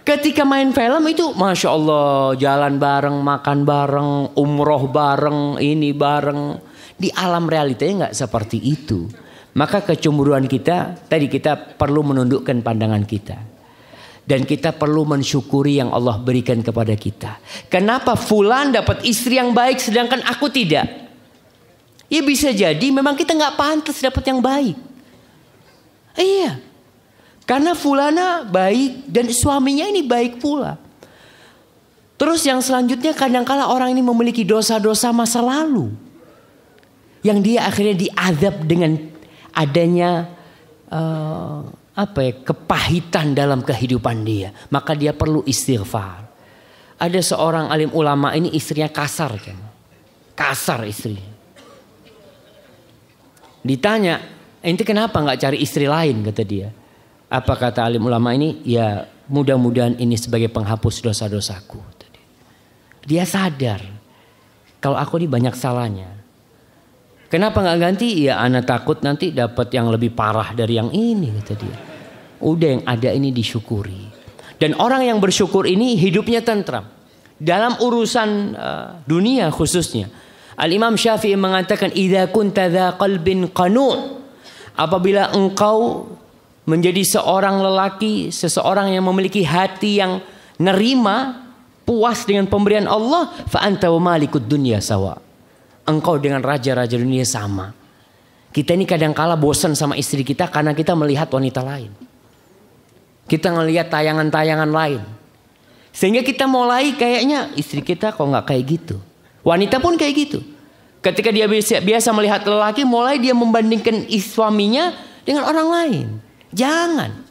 Ketika main film itu Masya Allah jalan bareng, makan bareng, umroh bareng, ini bareng. Di alam realitanya gak seperti itu. Maka kecemburuan kita, tadi kita perlu menundukkan pandangan kita. Dan kita perlu mensyukuri yang Allah berikan kepada kita. Kenapa fulan dapat istri yang baik sedangkan aku tidak? Ya bisa jadi memang kita gak pantas dapat yang baik. Iya. Karena fulana baik dan suaminya ini baik pula. Terus yang selanjutnya kadangkala orang ini memiliki dosa-dosa masa lalu. Yang dia akhirnya diazab dengan adanya kepahitan dalam kehidupan dia. Maka dia perlu istighfar. Ada seorang alim ulama ini istrinya kasar kan. Kasar istrinya. Ditanya, ente kenapa gak cari istri lain kata dia. Apa kata alim ulama ini? Ya mudah-mudahan ini sebagai penghapus dosa-dosaku. Dia sadar kalau aku ini banyak salahnya. Kenapa gak ganti? Ya anak takut nanti dapat yang lebih parah dari yang ini kata dia. Udah yang ada ini disyukuri. Dan orang yang bersyukur ini hidupnya tentram. Dalam urusan dunia khususnya. Al-Imam Syafi'i mengatakan idza kunta dza qalbin qanu', apabila engkau menjadi seorang lelaki, seseorang yang memiliki hati yang nerima, puas dengan pemberian Allah, fa anta wa malikud dunya sawa. Engkau dengan raja-raja dunia sama. Kita ini kadang-kala bosan sama istri kita karena kita melihat wanita lain. Kita ngelihat tayangan-tayangan lain. Sehingga kita mulai kayaknya istri kita kok nggak kayak gitu. Wanita pun kayak gitu. Ketika dia biasa melihat lelaki, mulai dia membandingkan suaminya dengan orang lain. Jangan.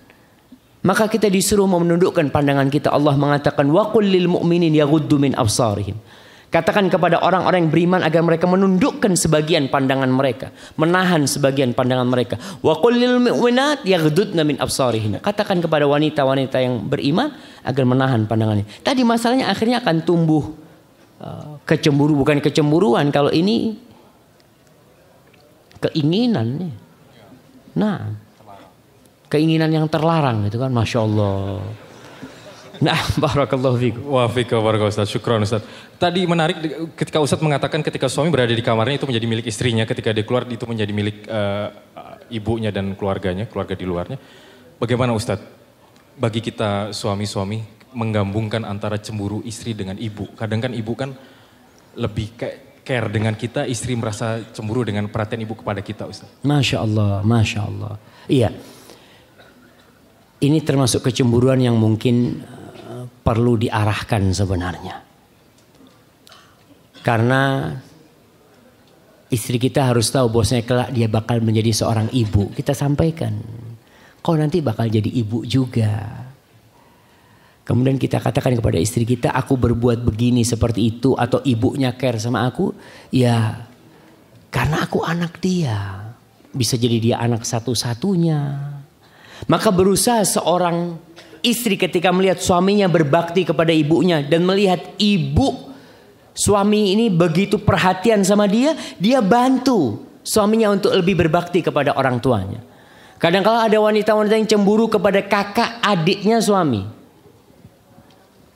Maka kita disuruh menundukkan pandangan kita. Allah mengatakan wa qul lil mu'minin yaghuddu min absarihim. Katakan kepada orang-orang yang beriman agar mereka menundukkan sebagian pandangan mereka, menahan sebagian pandangan mereka. Wa qul lil mu'minat yaghuddna min absarihin. Katakan kepada wanita-wanita yang beriman agar menahan pandangannya. Tadi masalahnya akhirnya akan tumbuh kecemburu, bukan kecemburuan kalau ini keinginan. Nah, keinginan yang terlarang itu kan, Masya Allah. Nah, barakallahu fiikum. Wa fiikum barakallahu Ustaz. Syukran Ustaz. Tadi menarik ketika Ustaz mengatakan ketika suami berada di kamarnya itu menjadi milik istrinya, ketika dia keluar itu menjadi milik ibunya dan keluarganya, keluarga di luarnya. Bagaimana Ustaz bagi kita suami-suami menggabungkan antara cemburu istri dengan ibu? Kadang kan ibu kan lebih care dengan kita, istri merasa cemburu dengan perhatian ibu kepada kita Ustaz. Masya Allah, Masya Allah. Iya. Ini termasuk kecemburuan yang mungkin perlu diarahkan sebenarnya. Karena istri kita harus tahu bahwasanya kelak dia bakal menjadi seorang ibu. Kita sampaikan, kau nanti bakal jadi ibu juga. Kemudian kita katakan kepada istri kita, aku berbuat begini seperti itu, atau ibunya care sama aku, ya karena aku anak dia. Bisa jadi dia anak satu-satunya. Maka berusaha seorang istri ketika melihat suaminya berbakti kepada ibunya dan melihat ibu suami ini begitu perhatian sama dia, dia bantu suaminya untuk lebih berbakti kepada orang tuanya. Kadang-kala ada wanita-wanita yang cemburu kepada kakak adiknya suami.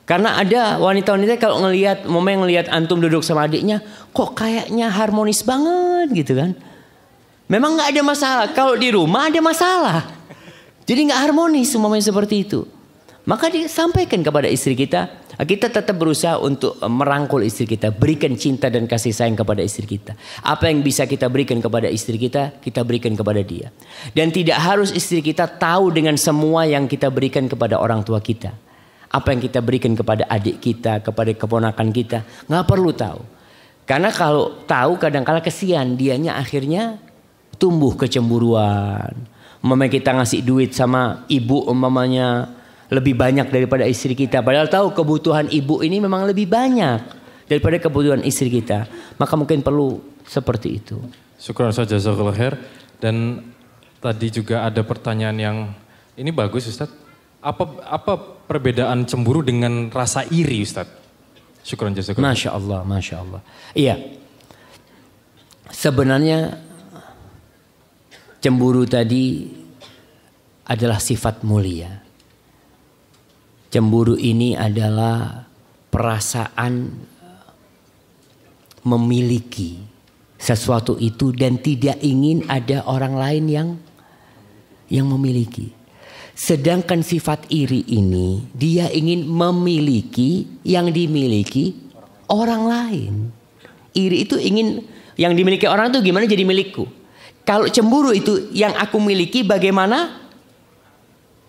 Karena ada wanita-wanita kalau ngelihat antum duduk sama adiknya, kok kayaknya harmonis banget gitu kan. Memang nggak ada masalah. Kalau di rumah ada masalah. Jadi nggak harmonis semuanya seperti itu. Maka disampaikan kepada istri kita. Kita tetap berusaha untuk merangkul istri kita. Berikan cinta dan kasih sayang kepada istri kita. Apa yang bisa kita berikan kepada istri kita, kita berikan kepada dia. Dan tidak harus istri kita tahu dengan semua yang kita berikan kepada orang tua kita. Apa yang kita berikan kepada adik kita, kepada keponakan kita, nggak perlu tahu. Karena kalau tahu kadang-kala kesian, dianya akhirnya tumbuh kecemburuan. Umpamanya kita ngasih duit sama ibu umpamanya lebih banyak daripada istri kita. Padahal tahu kebutuhan ibu ini memang lebih banyak daripada kebutuhan istri kita. Maka mungkin perlu seperti itu. Syukran Ustaz, jazakallahu khair. Dan tadi juga ada pertanyaan yang ini bagus Ustaz. Apa perbedaan cemburu dengan rasa iri Ustaz? Syukran jazakallah. Masya Allah, Masya Allah. Iya. Sebenarnya cemburu tadi adalah sifat mulia. Cemburu ini adalah perasaan memiliki sesuatu itu dan tidak ingin ada orang lain yang memiliki. Sedangkan sifat iri ini dia ingin memiliki yang dimiliki orang lain. Iri itu ingin yang dimiliki orang itu gimana jadi milikku. Kalau cemburu itu yang aku miliki bagaimana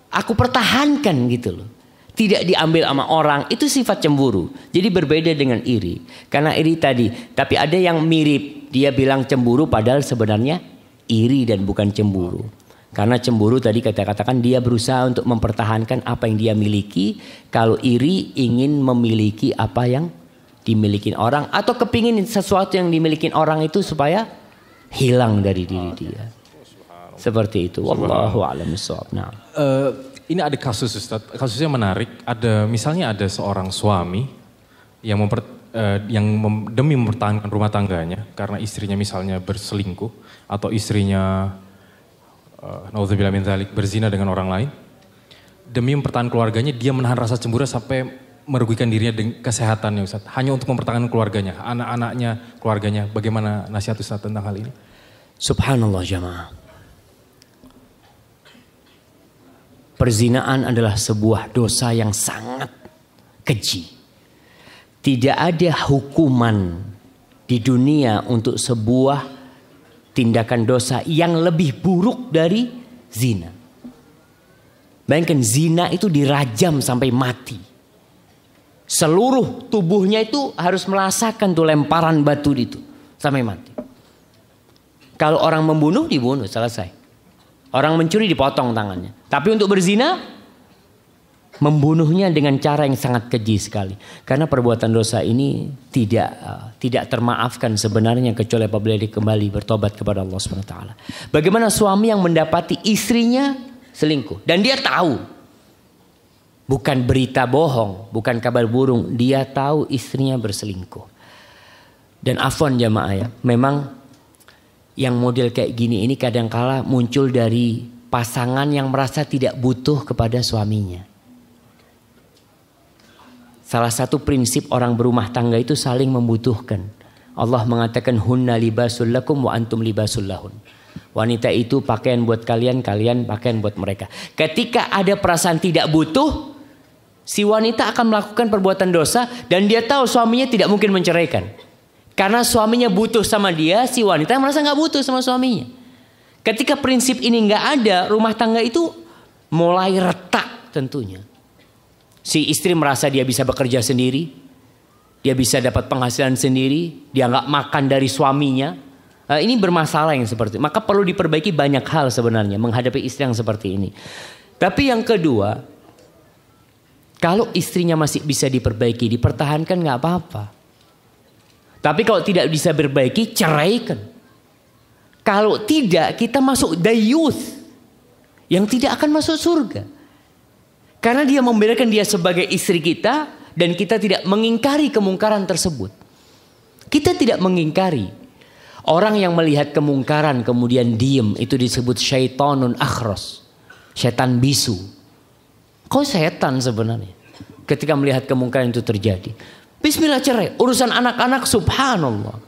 aku pertahankan gitu loh. Tidak diambil sama orang, itu sifat cemburu. Jadi berbeda dengan iri. Karena iri tadi, tapi ada yang mirip. Dia bilang cemburu padahal sebenarnya iri dan bukan cemburu. Karena cemburu tadi katakan dia berusaha untuk mempertahankan apa yang dia miliki. Kalau iri ingin memiliki apa yang dimiliki orang. Atau kepingin sesuatu yang dimiliki orang itu supaya hilang dari diri dia. Seperti itu. Wallahu a'lam bishawab. Nah. Ini ada kasus Ustaz, kasusnya menarik. Misalnya ada seorang suami yang demi mempertahankan rumah tangganya karena istrinya misalnya berselingkuh atau istrinya naudzubillah min dzalik berzina dengan orang lain. Demi mempertahankan keluarganya dia menahan rasa cemburu sampai merugikan dirinya dengan kesehatannya Ustaz. Hanya untuk mempertahankan keluarganya, anak-anaknya, keluarganya. Bagaimana nasihat Ustaz tentang hal ini? Subhanallah jamaah. Perzinaan adalah sebuah dosa yang sangat keji. Tidak ada hukuman di dunia untuk sebuah tindakan dosa yang lebih buruk dari zina. Bayangkan zina itu dirajam sampai mati. Seluruh tubuhnya itu harus merasakan tuh lemparan batu itu sampai mati. Kalau orang membunuh dibunuh, selesai. Orang mencuri dipotong tangannya. Tapi untuk berzina, membunuhnya dengan cara yang sangat keji sekali. Karena perbuatan dosa ini tidak termaafkan sebenarnya kecuali apabila dia kembali bertobat kepada Allah SWT. Bagaimana suami yang mendapati istrinya selingkuh. Dan dia tahu. Bukan berita bohong, bukan kabar burung. Dia tahu istrinya berselingkuh. Dan afwan jamaah ya, memang yang model kayak gini ini kadangkala muncul dari pasangan yang merasa tidak butuh kepada suaminya. Salah satu prinsip orang berumah tangga itu saling membutuhkan. Allah mengatakan hunna libasul lakum wa antum libasul lahun. Wanita itu pakaian buat kalian, kalian pakaian buat mereka. Ketika ada perasaan tidak butuh, si wanita akan melakukan perbuatan dosa dan dia tahu suaminya tidak mungkin menceraikan. Karena suaminya butuh sama dia, si wanita merasa gak butuh sama suaminya. Ketika prinsip ini gak ada, rumah tangga itu mulai retak tentunya. Si istri merasa dia bisa bekerja sendiri, dia bisa dapat penghasilan sendiri, dia gak makan dari suaminya. Ini bermasalah yang seperti itu. Maka perlu diperbaiki banyak hal sebenarnya menghadapi istri yang seperti ini. Tapi yang kedua, kalau istrinya masih bisa diperbaiki, dipertahankan gak apa-apa. Tapi kalau tidak bisa berbaiki, ceraikan. Kalau tidak, kita masuk dayuth yang tidak akan masuk surga. Karena dia membedakan dia sebagai istri kita dan kita tidak mengingkari kemungkaran tersebut. Kita tidak mengingkari. Orang yang melihat kemungkaran kemudian diem itu disebut syaitanun akhros. Syaitan bisu. Kau setan sebenarnya ketika melihat kemungkaran itu terjadi. Bismillah cerai. Urusan anak-anak subhanallah.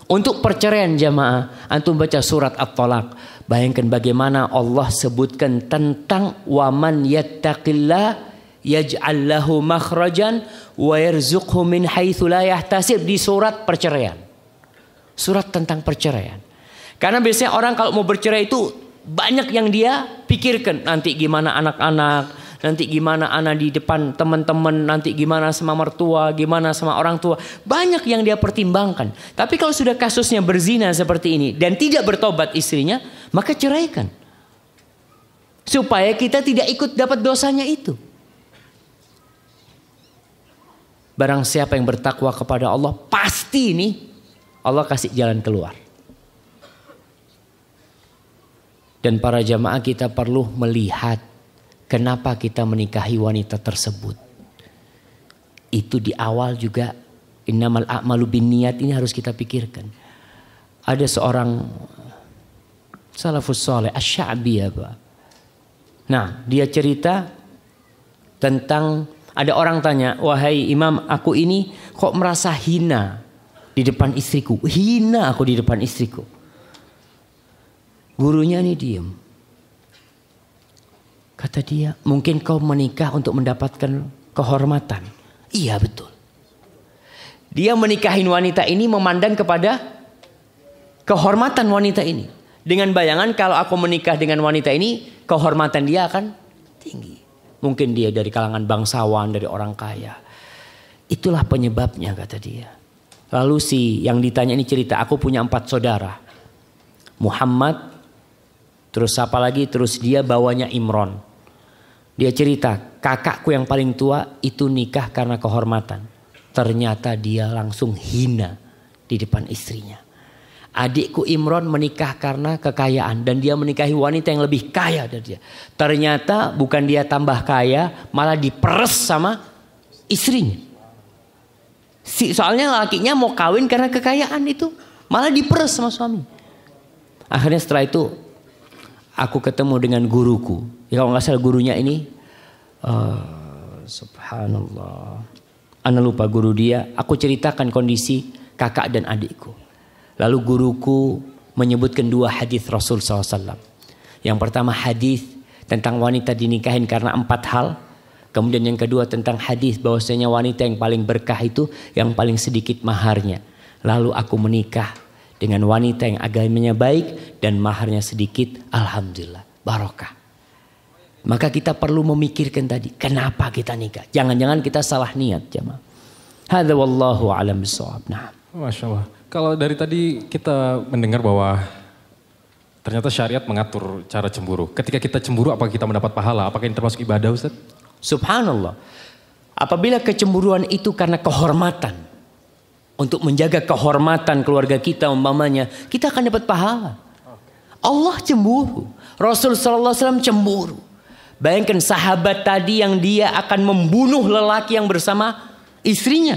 Untuk perceraian jamaah, antum baca surat At-Talaq. Bayangkan bagaimana Allah sebutkan tentang waman yattaqillah yaj'al lahu makhrajan wa yarzuqhu min haitsu la yahtasib di surat perceraian. Surat tentang perceraian. Karena biasanya orang kalau mau bercerai itu banyak yang dia pikirkan. Nanti gimana anak-anak, nanti gimana anak di depan teman-teman, nanti gimana sama mertua, gimana sama orang tua. Banyak yang dia pertimbangkan. Tapi kalau sudah kasusnya berzina seperti ini dan tidak bertobat istrinya, maka ceraikan. Supaya kita tidak ikut dapat dosanya itu. Barang siapa yang bertakwa kepada Allah, pasti ini Allah kasih jalan keluar. Dan para jamaah kita perlu melihat kenapa kita menikahi wanita tersebut. Itu di awal juga innamal a'malu binniyat ini harus kita pikirkan. Ada seorang salafus saleh Asy-Sya'bi apa. Nah, dia cerita tentang ada orang tanya, "Wahai Imam, aku ini kok merasa hina di depan istriku. Hina aku di depan istriku." Gurunya ini diam. Kata dia, "Mungkin kau menikah untuk mendapatkan kehormatan." Iya, betul. Dia menikahin wanita ini memandang kepada kehormatan wanita ini. Dengan bayangan kalau aku menikah dengan wanita ini, kehormatan dia akan tinggi. Mungkin dia dari kalangan bangsawan, dari orang kaya. Itulah penyebabnya, kata dia. Lalu si yang ditanya ini cerita, aku punya 4 saudara. Muhammad, terus siapa lagi? Terus dia bawanya Imron. Dia cerita, kakakku yang paling tua itu nikah karena kehormatan. Ternyata dia langsung hina di depan istrinya. Adikku Imron menikah karena kekayaan dan dia menikahi wanita yang lebih kaya dari dia. Ternyata bukan dia tambah kaya, malah diperes sama istrinya. Soalnya lakinya mau kawin karena kekayaan itu, malah diperes sama suami. Akhirnya setelah itu aku ketemu dengan guruku. Ya kalau nggak salah gurunya ini, subhanallah, ana lupa guru dia. Aku ceritakan kondisi kakak dan adikku. Lalu guruku menyebutkan 2 hadis Rasul SAW. Yang pertama hadis tentang wanita dinikahin karena 4 hal. Kemudian yang kedua tentang hadis bahwasanya wanita yang paling berkah itu yang paling sedikit maharnya. Lalu aku menikah dengan wanita yang agamanya baik dan maharnya sedikit. Alhamdulillah, barokah. Maka kita perlu memikirkan tadi, kenapa kita nikah? Jangan-jangan kita salah niat, jemaah. Hadza wallahu a'lam bishawab. Nah, Masya Allah. Kalau dari tadi kita mendengar bahwa ternyata syariat mengatur cara cemburu. Ketika kita cemburu, apakah kita mendapat pahala? Apakah ini termasuk ibadah, Ustaz? subhanallah. Apabila kecemburuan itu karena kehormatan, untuk menjaga kehormatan keluarga kita umpamanya, kita akan dapat pahala. Allah cemburu. Rasul sallallahu alaihi wasallam cemburu. Bayangkan sahabat tadi yang dia akan membunuh lelaki yang bersama istrinya.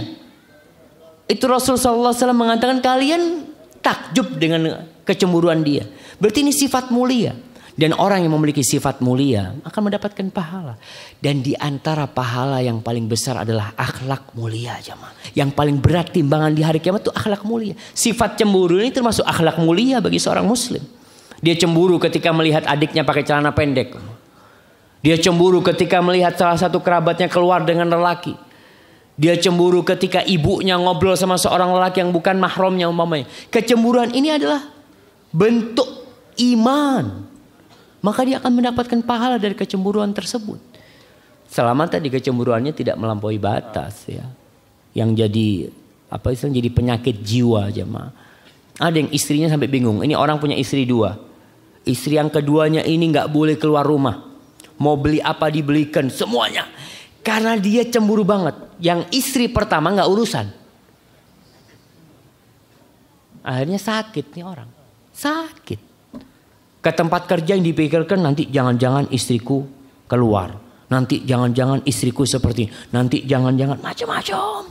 Itu Rasul sallallahu alaihi wasallam mengatakan kalian takjub dengan kecemburuan dia. Berarti ini sifat mulia. Dan orang yang memiliki sifat mulia akan mendapatkan pahala. Dan di antara pahala yang paling besar adalah akhlak mulia, jemaah. Yang paling berat timbangan di hari kiamat itu akhlak mulia. Sifat cemburu ini termasuk akhlak mulia bagi seorang muslim. Dia cemburu ketika melihat adiknya pakai celana pendek. Dia cemburu ketika melihat salah satu kerabatnya keluar dengan lelaki. Dia cemburu ketika ibunya ngobrol sama seorang lelaki yang bukan mahramnya umpamanya. Kecemburuan ini adalah bentuk iman. Maka dia akan mendapatkan pahala dari kecemburuan tersebut. Selama tadi kecemburuannya tidak melampaui batas, ya. Yang jadi apa istilahnya, jadi penyakit jiwa, jemaah. Ada yang istrinya sampai bingung. Ini orang punya istri 2. Istri yang keduanya ini nggak boleh keluar rumah. Mau beli apa dibelikan semuanya. Karena dia cemburu banget. Yang istri pertama nggak urusan. Akhirnya sakit nih orang. Sakit. Ke tempat kerja yang dipikirkan nanti jangan-jangan istriku keluar. Nanti jangan-jangan istriku seperti. Nanti jangan-jangan macam-macam.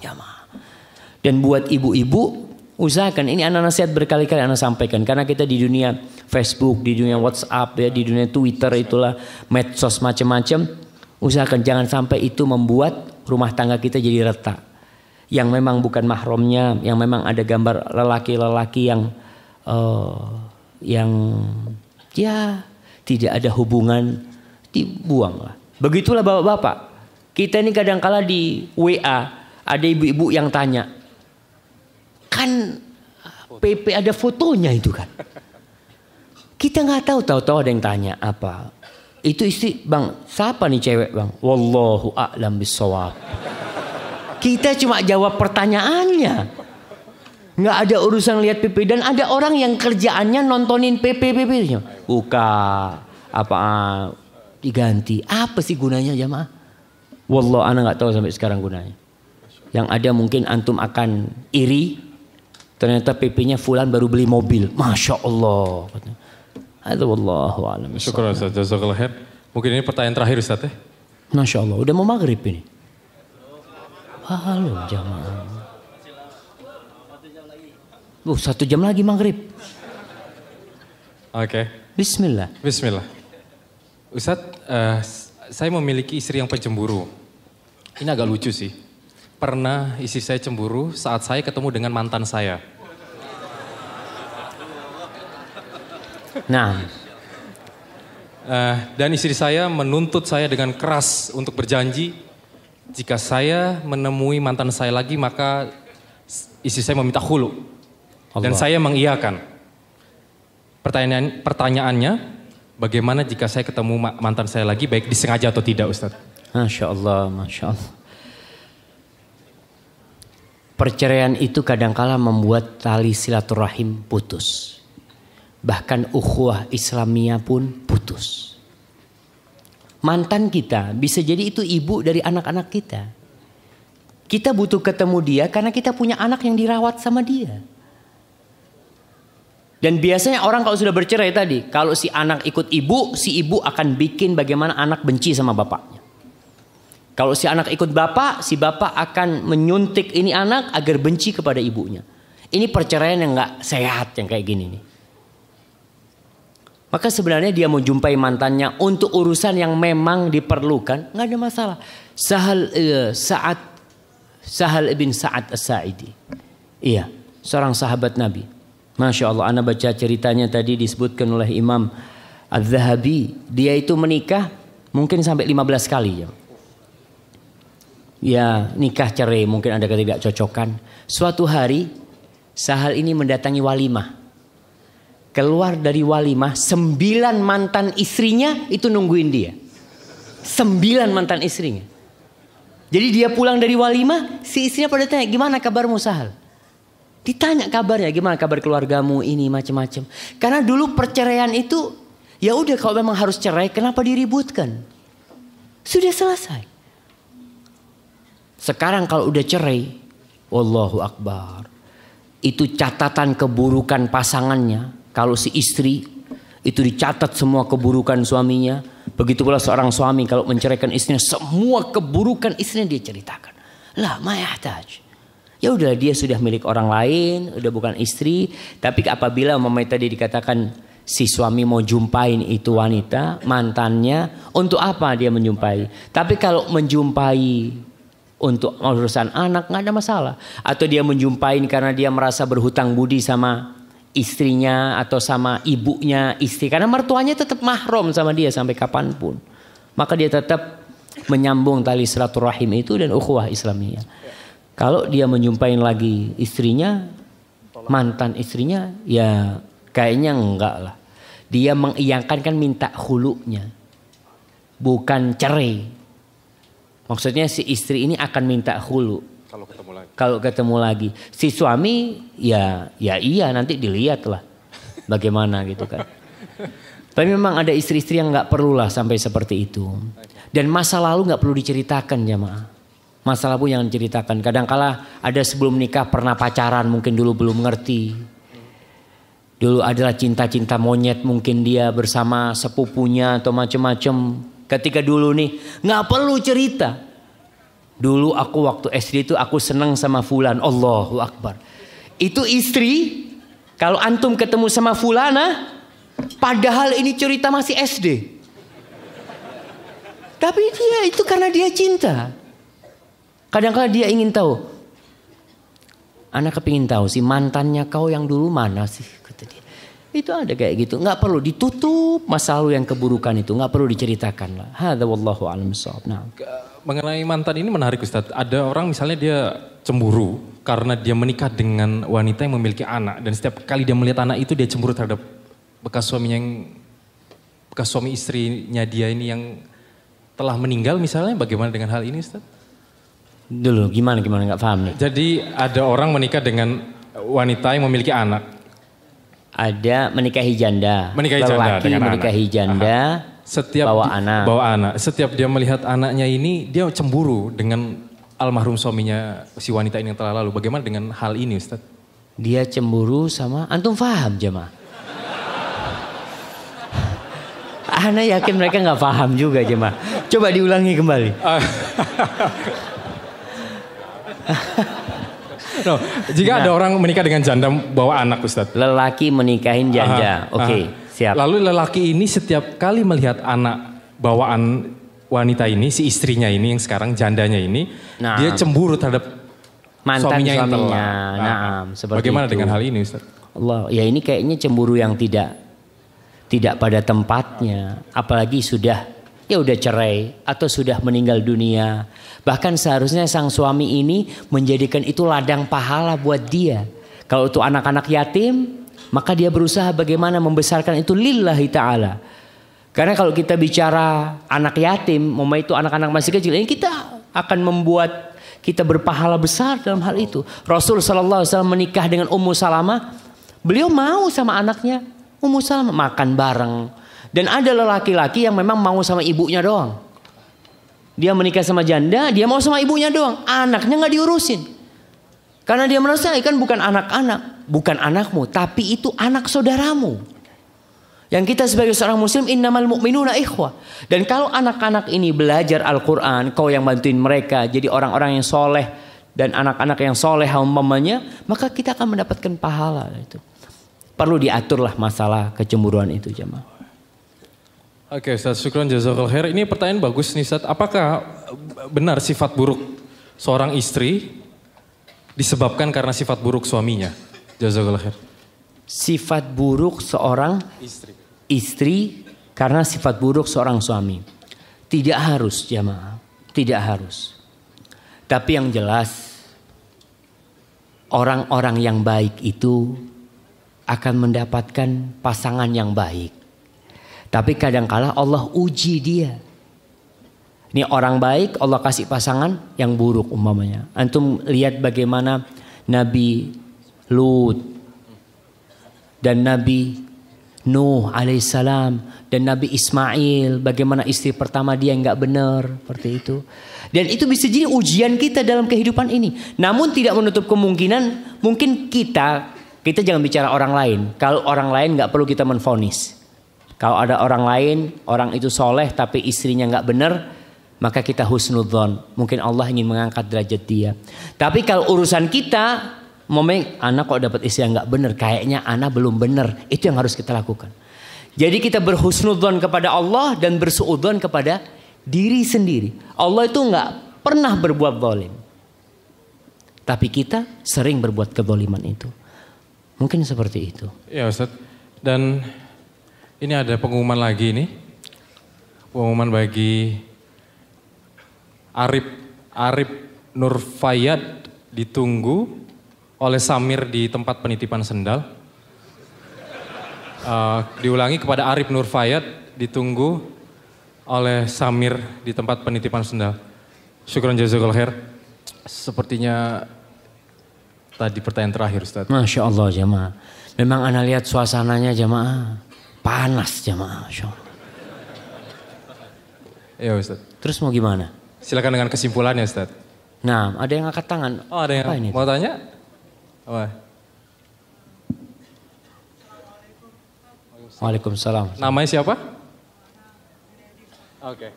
Dan buat ibu-ibu usahakan. Ini anak nasihat berkali-kali anak sampaikan. Karena kita di dunia Facebook, di dunia WhatsApp, ya, di dunia Twitter itulah medsos macam-macam. Usahakan jangan sampai itu membuat rumah tangga kita jadi retak. Yang memang bukan mahramnya, yang memang ada gambar lelaki-lelaki yang ya tidak ada hubungan, dibuanglah. Begitulah bapak-bapak. Kita ini kadang-kala di WA ada ibu-ibu yang tanya, kan PP ada fotonya itu kan. Kita nggak tahu ada yang tanya apa. Itu istri, bang, siapa nih cewek bang? Wallahu a'lam bishawab. Kita cuma jawab pertanyaannya. Nggak ada urusan lihat PP. Dan ada orang yang kerjaannya nontonin PP-PP-nya. Buka, apa, diganti. Apa sih gunanya jamaah? Wallah, ana nggak tahu sampai sekarang gunanya. Yang ada mungkin antum akan iri. Ternyata PP-nya fulan baru beli mobil. Masya Allah. Ada wallahu a'lam. Syukur Ustaz, jazakallahu khair. Mungkin ini pertanyaan terakhir Ustaz ya. Masya Allah, udah mau maghrib ini. Halo jamaah. 1 jam lagi maghrib. Oke. Bismillah. Bismillah. Ustadz, saya memiliki istri yang pencemburu. Ini agak lucu sih. Pernah istri saya cemburu saat saya ketemu dengan mantan saya. Nah. Dan istri saya menuntut saya dengan keras untuk berjanji jika saya menemui mantan saya lagi maka istri saya meminta khulu. Dan saya mengiyakan. Pertanyaannya, bagaimana jika saya ketemu mantan saya lagi baik disengaja atau tidak Ustadz? Masya Allah, Masya Allah. Perceraian itu kadangkala membuat tali silaturahim putus. Bahkan ukhuwah Islamiyah pun putus. Mantan kita bisa jadi itu ibu dari anak-anak kita. Kita butuh ketemu dia karena kita punya anak yang dirawat sama dia. Dan biasanya orang kalau sudah bercerai tadi, kalau si anak ikut ibu, si ibu akan bikin bagaimana anak benci sama bapaknya. Kalau si anak ikut bapak, si bapak akan menyuntik ini anak agar benci kepada ibunya. Ini perceraian yang gak sehat yang kayak gini nih. Maka sebenarnya dia mau jumpai mantannya untuk urusan yang memang diperlukan, gak ada masalah. Sahal ibn Sa'ad As-Sa'idi. Iya, seorang sahabat Nabi. Masya Allah, Anda baca ceritanya tadi disebutkan oleh Imam Az-Zahabi. Dia itu menikah mungkin sampai 15 kali. Ya nikah cerai, mungkin ada ketidakcocokan. Suatu hari Sahal ini mendatangi walimah. Keluar dari walimah 9 mantan istrinya itu nungguin dia. 9 mantan istrinya. Jadi dia pulang dari walimah, si istrinya pada tanya, gimana kabarmu Sahal? Ditanya kabarnya, gimana kabar keluargamu ini macam-macam. Karena dulu perceraian itu, ya udah kalau memang harus cerai, kenapa diributkan? Sudah selesai. Sekarang kalau udah cerai, Allahu Akbar. Itu catatan keburukan pasangannya. Kalau si istri, itu dicatat semua keburukan suaminya. Begitu pula seorang suami kalau menceraikan istrinya, semua keburukan istrinya dia ceritakan. Lah, ma yahtaj. Ya udah dia sudah milik orang lain, udah bukan istri. Tapi apabila tadi dikatakan si suami mau jumpain itu wanita, mantannya, untuk apa dia menjumpai? Tapi kalau menjumpai untuk urusan anak nggak ada masalah. Atau dia menjumpain karena dia merasa berhutang budi sama istrinya atau sama ibunya istri. Karena mertuanya tetap mahram sama dia sampai kapanpun. Maka dia tetap menyambung tali silaturahim itu dan ukhuwah Islamiyah. Kalau dia menjumpain lagi istrinya, mantan istrinya, ya kayaknya enggak lah. Dia mengiyakan kan minta khulunya, bukan cerai. Maksudnya si istri ini akan minta khulu. Kalau ketemu lagi. Si suami ya iya nanti dilihat lah bagaimana gitu kan. Tapi memang ada istri-istri yang nggak perlu lah sampai seperti itu. Dan masa lalu nggak perlu diceritakan jamaah. Masalah pun yang diceritakan. Kadangkala ada sebelum nikah pernah pacaran, mungkin dulu belum ngerti. Dulu adalah cinta-cinta monyet, mungkin dia bersama sepupunya atau macam-macam. Ketika dulu nih nggak perlu cerita. Dulu aku waktu SD itu aku senang sama fulan. Allahu Akbar. Itu istri. Kalau antum ketemu sama fulana, padahal ini cerita masih SD. Tapi dia itu karena dia cinta. Kadang-kadang dia ingin tahu. Anak kepingin tahu si mantannya kau yang dulu mana sih, kata dia. Itu ada kayak gitu. Nggak perlu ditutup masa lalu yang keburukan itu. Nggak perlu diceritakan lah. Hadza wallahu a'lam bishawab. Nah. Mengenai mantan ini menarik Ustaz. Ada orang misalnya dia cemburu karena dia menikah dengan wanita yang memiliki anak. Dan setiap kali dia melihat anak itu dia cemburu terhadap bekas suami istrinya dia ini yang telah meninggal misalnya. Bagaimana dengan hal ini Ustaz? Dulu gimana nggak paham nih. Jadi ada orang menikah dengan wanita yang memiliki anak. Ada menikahi janda. Lelaki dengan menikahi anak. janda. Bawa anak. Setiap dia melihat anaknya ini dia cemburu dengan almarhum suaminya si wanita ini yang telah lalu. Bagaimana dengan hal ini Ustaz? Dia cemburu sama antum paham jemaah. Ana yakin mereka nggak paham juga jemaah. Coba diulangi kembali. No, jika ada orang menikah dengan janda bawa anak, Ustadz. Lelaki menikahin janda. Oke, siap. Lalu lelaki ini setiap kali melihat anak bawaan wanita ini, si istrinya ini yang sekarang jandanya ini, dia cemburu terhadap mantan suaminya. Seperti bagaimana itu. dengan hal ini, Ustaz? Allah, ya ini kayaknya cemburu yang tidak pada tempatnya, apalagi sudah cerai atau sudah meninggal dunia. Bahkan seharusnya sang suami ini menjadikan itu ladang pahala buat dia. Kalau itu anak-anak yatim, maka dia berusaha bagaimana membesarkan itu lillahi ta'ala. Karena kalau kita bicara anak yatim, itu anak-anak masih kecil, ini kita akan membuat kita berpahala besar dalam hal itu. Rasul SAW menikah dengan Ummu Salamah, beliau mau sama anaknya Ummu Salamah makan bareng. Dan ada lelaki-laki yang memang mau sama ibunya doang. Dia menikah sama janda, dia mau sama ibunya doang. Anaknya gak diurusin. Karena dia merasa kan bukan anak-anak, bukan anakmu, tapi itu anak saudaramu. Yang kita sebagai seorang muslim, innamal mu'minuna ikhwah. Dan kalau anak-anak ini belajar Al-Quran, kau yang bantuin mereka jadi orang-orang yang soleh dan anak-anak yang soleh umpamanya, maka kita akan mendapatkan pahala itu. Perlu diaturlah masalah kecemburuan itu, jemaah. Oke, Ustaz, syukran jazakallahu khair. Ini pertanyaan bagus nih, Ustaz. Apakah benar sifat buruk seorang istri disebabkan karena sifat buruk suaminya? Jazakallahu khair. Sifat buruk seorang istri karena sifat buruk seorang suami. Tidak harus, jemaah. Tidak harus. Tapi yang jelas, orang-orang yang baik itu akan mendapatkan pasangan yang baik. Tapi kadangkala Allah uji dia. Ini orang baik, Allah kasih pasangan yang buruk umpamanya. Antum lihat bagaimana Nabi Lut dan Nabi Nuh alaihissalam dan Nabi Ismail, bagaimana istri pertama dia nggak benar seperti itu. Dan itu bisa jadi ujian kita dalam kehidupan ini. Namun tidak menutup kemungkinan mungkin kita jangan bicara orang lain. Kalau orang lain nggak perlu kita menvonis. Kalau ada orang lain, orang itu soleh tapi istrinya nggak benar, maka kita husnudzon. Mungkin Allah ingin mengangkat derajat dia. Tapi kalau urusan kita, anak kok dapat istri yang nggak benar, kayaknya anak belum benar. Itu yang harus kita lakukan. Jadi kita berhusnudzon kepada Allah dan bersuudzon kepada diri sendiri. Allah itu nggak pernah berbuat zalim. Tapi kita sering berbuat kezaliman itu. Mungkin seperti itu. Ya, Ustaz. Dan ini ada pengumuman lagi nih. Pengumuman bagi Arif Nur Fayyad ditunggu oleh Samir di tempat penitipan sendal. Diulangi, kepada Arif Nur Fayyad ditunggu oleh Samir di tempat penitipan sendal. Syukran jazakallahu khair. Sepertinya tadi pertanyaan terakhir, Ustaz. Masya Allah, jemaah. Memang ana lihat suasananya, jemaah. Panas, jemaah. Ya, Ustaz. Terus mau gimana? Silakan dengan kesimpulannya, Ustaz. Nah, ada yang angkat tangan. Oh, ada yang mau tanya? Apa? Waalaikumsalam. Namanya siapa? Oke.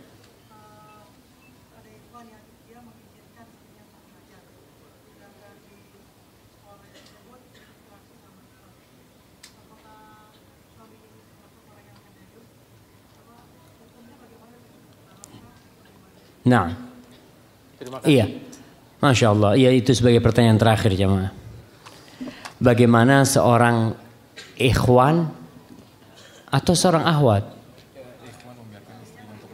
Nah, iya, Masya Allah, iya itu sebagai pertanyaan terakhir, jemaah. Bagaimana seorang ikhwan atau seorang ahwat?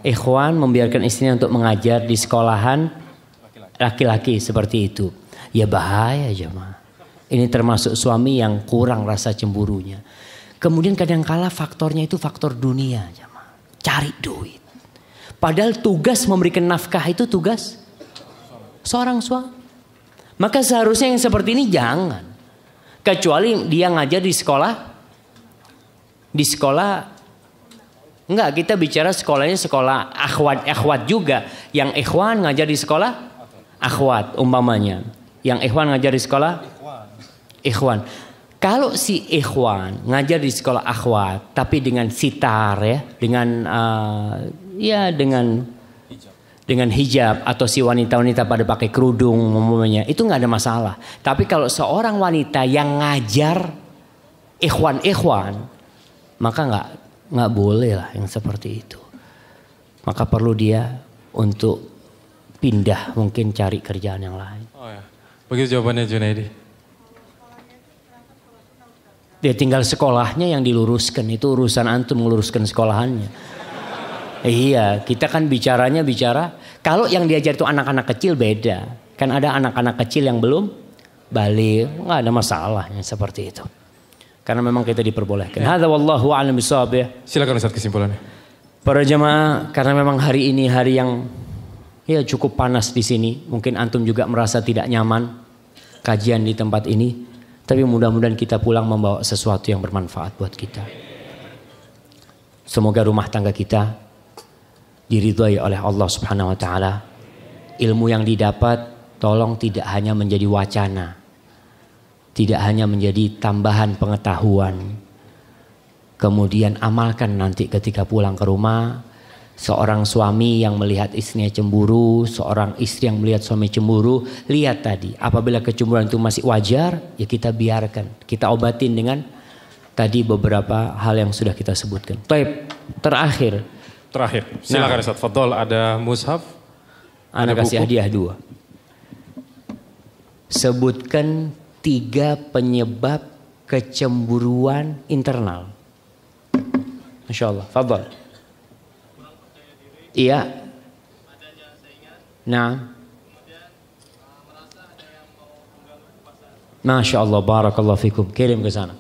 Ikhwan membiarkan istrinya untuk mengajar di sekolahan laki-laki seperti itu. Ya bahaya, jemaah. Ini termasuk suami yang kurang rasa cemburunya. Kemudian kadang-kala faktornya itu faktor dunia, jemaah. Cari duit. Padahal tugas memberikan nafkah itu tugas seorang suami. Maka seharusnya yang seperti ini jangan. Kecuali dia ngajar di sekolah. Di sekolah. Enggak, kita bicara sekolahnya sekolah akhwat juga. Yang ikhwan ngajar di sekolah akhwat umpamanya. Yang ikhwan ngajar di sekolah ikhwan. Kalau si ikhwan ngajar di sekolah akhwat. Tapi dengan sitar ya. Dengan dengan hijab atau si wanita-wanita pada pakai kerudung umumnya, itu nggak ada masalah. Tapi kalau seorang wanita yang ngajar ikhwan, maka nggak boleh lah yang seperti itu. Maka perlu dia untuk pindah, mungkin cari kerjaan yang lain. Oh ya. Begitu jawabannya Junaidi. Dia tinggal sekolahnya yang diluruskan, itu urusan antum meluruskan sekolahannya. Iya, kita kan bicara kalau yang diajar itu anak-anak kecil beda. Kan ada anak-anak kecil yang belum balik, nggak ada masalah yang seperti itu. Karena memang kita diperbolehkan. Hadza wallahu a'lam bishawab. Silakan Ustaz kesimpulannya. Para jemaah, karena memang hari ini hari yang cukup panas di sini, mungkin antum juga merasa tidak nyaman kajian di tempat ini. Tapi mudah-mudahan kita pulang membawa sesuatu yang bermanfaat buat kita. Semoga rumah tangga kita diridhai oleh Allah Subhanahu wa taala. Ilmu yang didapat tolong tidak hanya menjadi wacana. Tidak hanya menjadi tambahan pengetahuan. Kemudian amalkan nanti ketika pulang ke rumah. Seorang suami yang melihat istrinya cemburu, seorang istri yang melihat suami cemburu, lihat tadi, apabila kecemburuan itu masih wajar, ya kita biarkan, kita obatin dengan tadi beberapa hal yang sudah kita sebutkan. Terakhir, silakan Ustaz. Fadol, ada mushaf, ana kasih hadiah 2. Sebutkan 3 penyebab kecemburuan internal. Masya Allah, fadol. Iya. Nah. Masya Allah, barakallahu fikum. Kirim ke sana.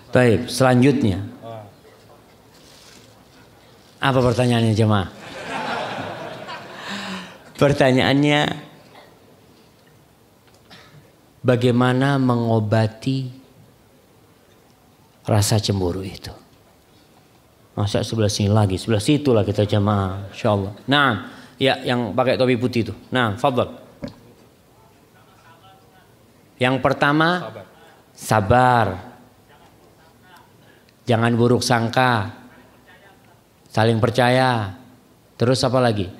Baik, selanjutnya. Apa pertanyaannya jemaah? Pertanyaannya, bagaimana mengobati rasa cemburu itu? Masa sebelah sini lagi, sebelah situ lah kita jamaah, insyaallah. Nah, ya yang pakai topi putih itu. Nah, fadhal. Yang pertama, sabar. Jangan buruk sangka. Saling percaya. Terus apa lagi?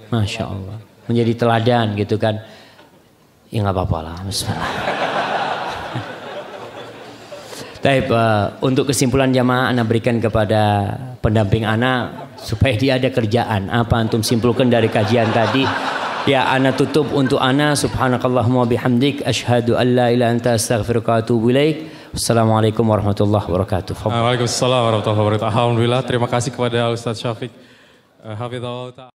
Masya Allah. Menjadi teladan gitu kan. Ya nggak apa-apa lah. Bismillah. Baik, untuk kesimpulan jamaah Ana berikan kepada pendamping Ana supaya dia ada kerjaan. Apa antum simpulkan dari kajian tadi? Ya, Ana tutup untuk Ana. Subhanakallahumma bihamdik asyhadu an la ilaha illa anta astaghfiruka wa atubu ilaik. Wassalamualaikum warahmatullahi wabarakatuh. Waalaikumsalam warahmatullahi wabarakatuh. Alhamdulillah, terima kasih kepada Ustaz Syafiq. Hafizallahu ta'ala.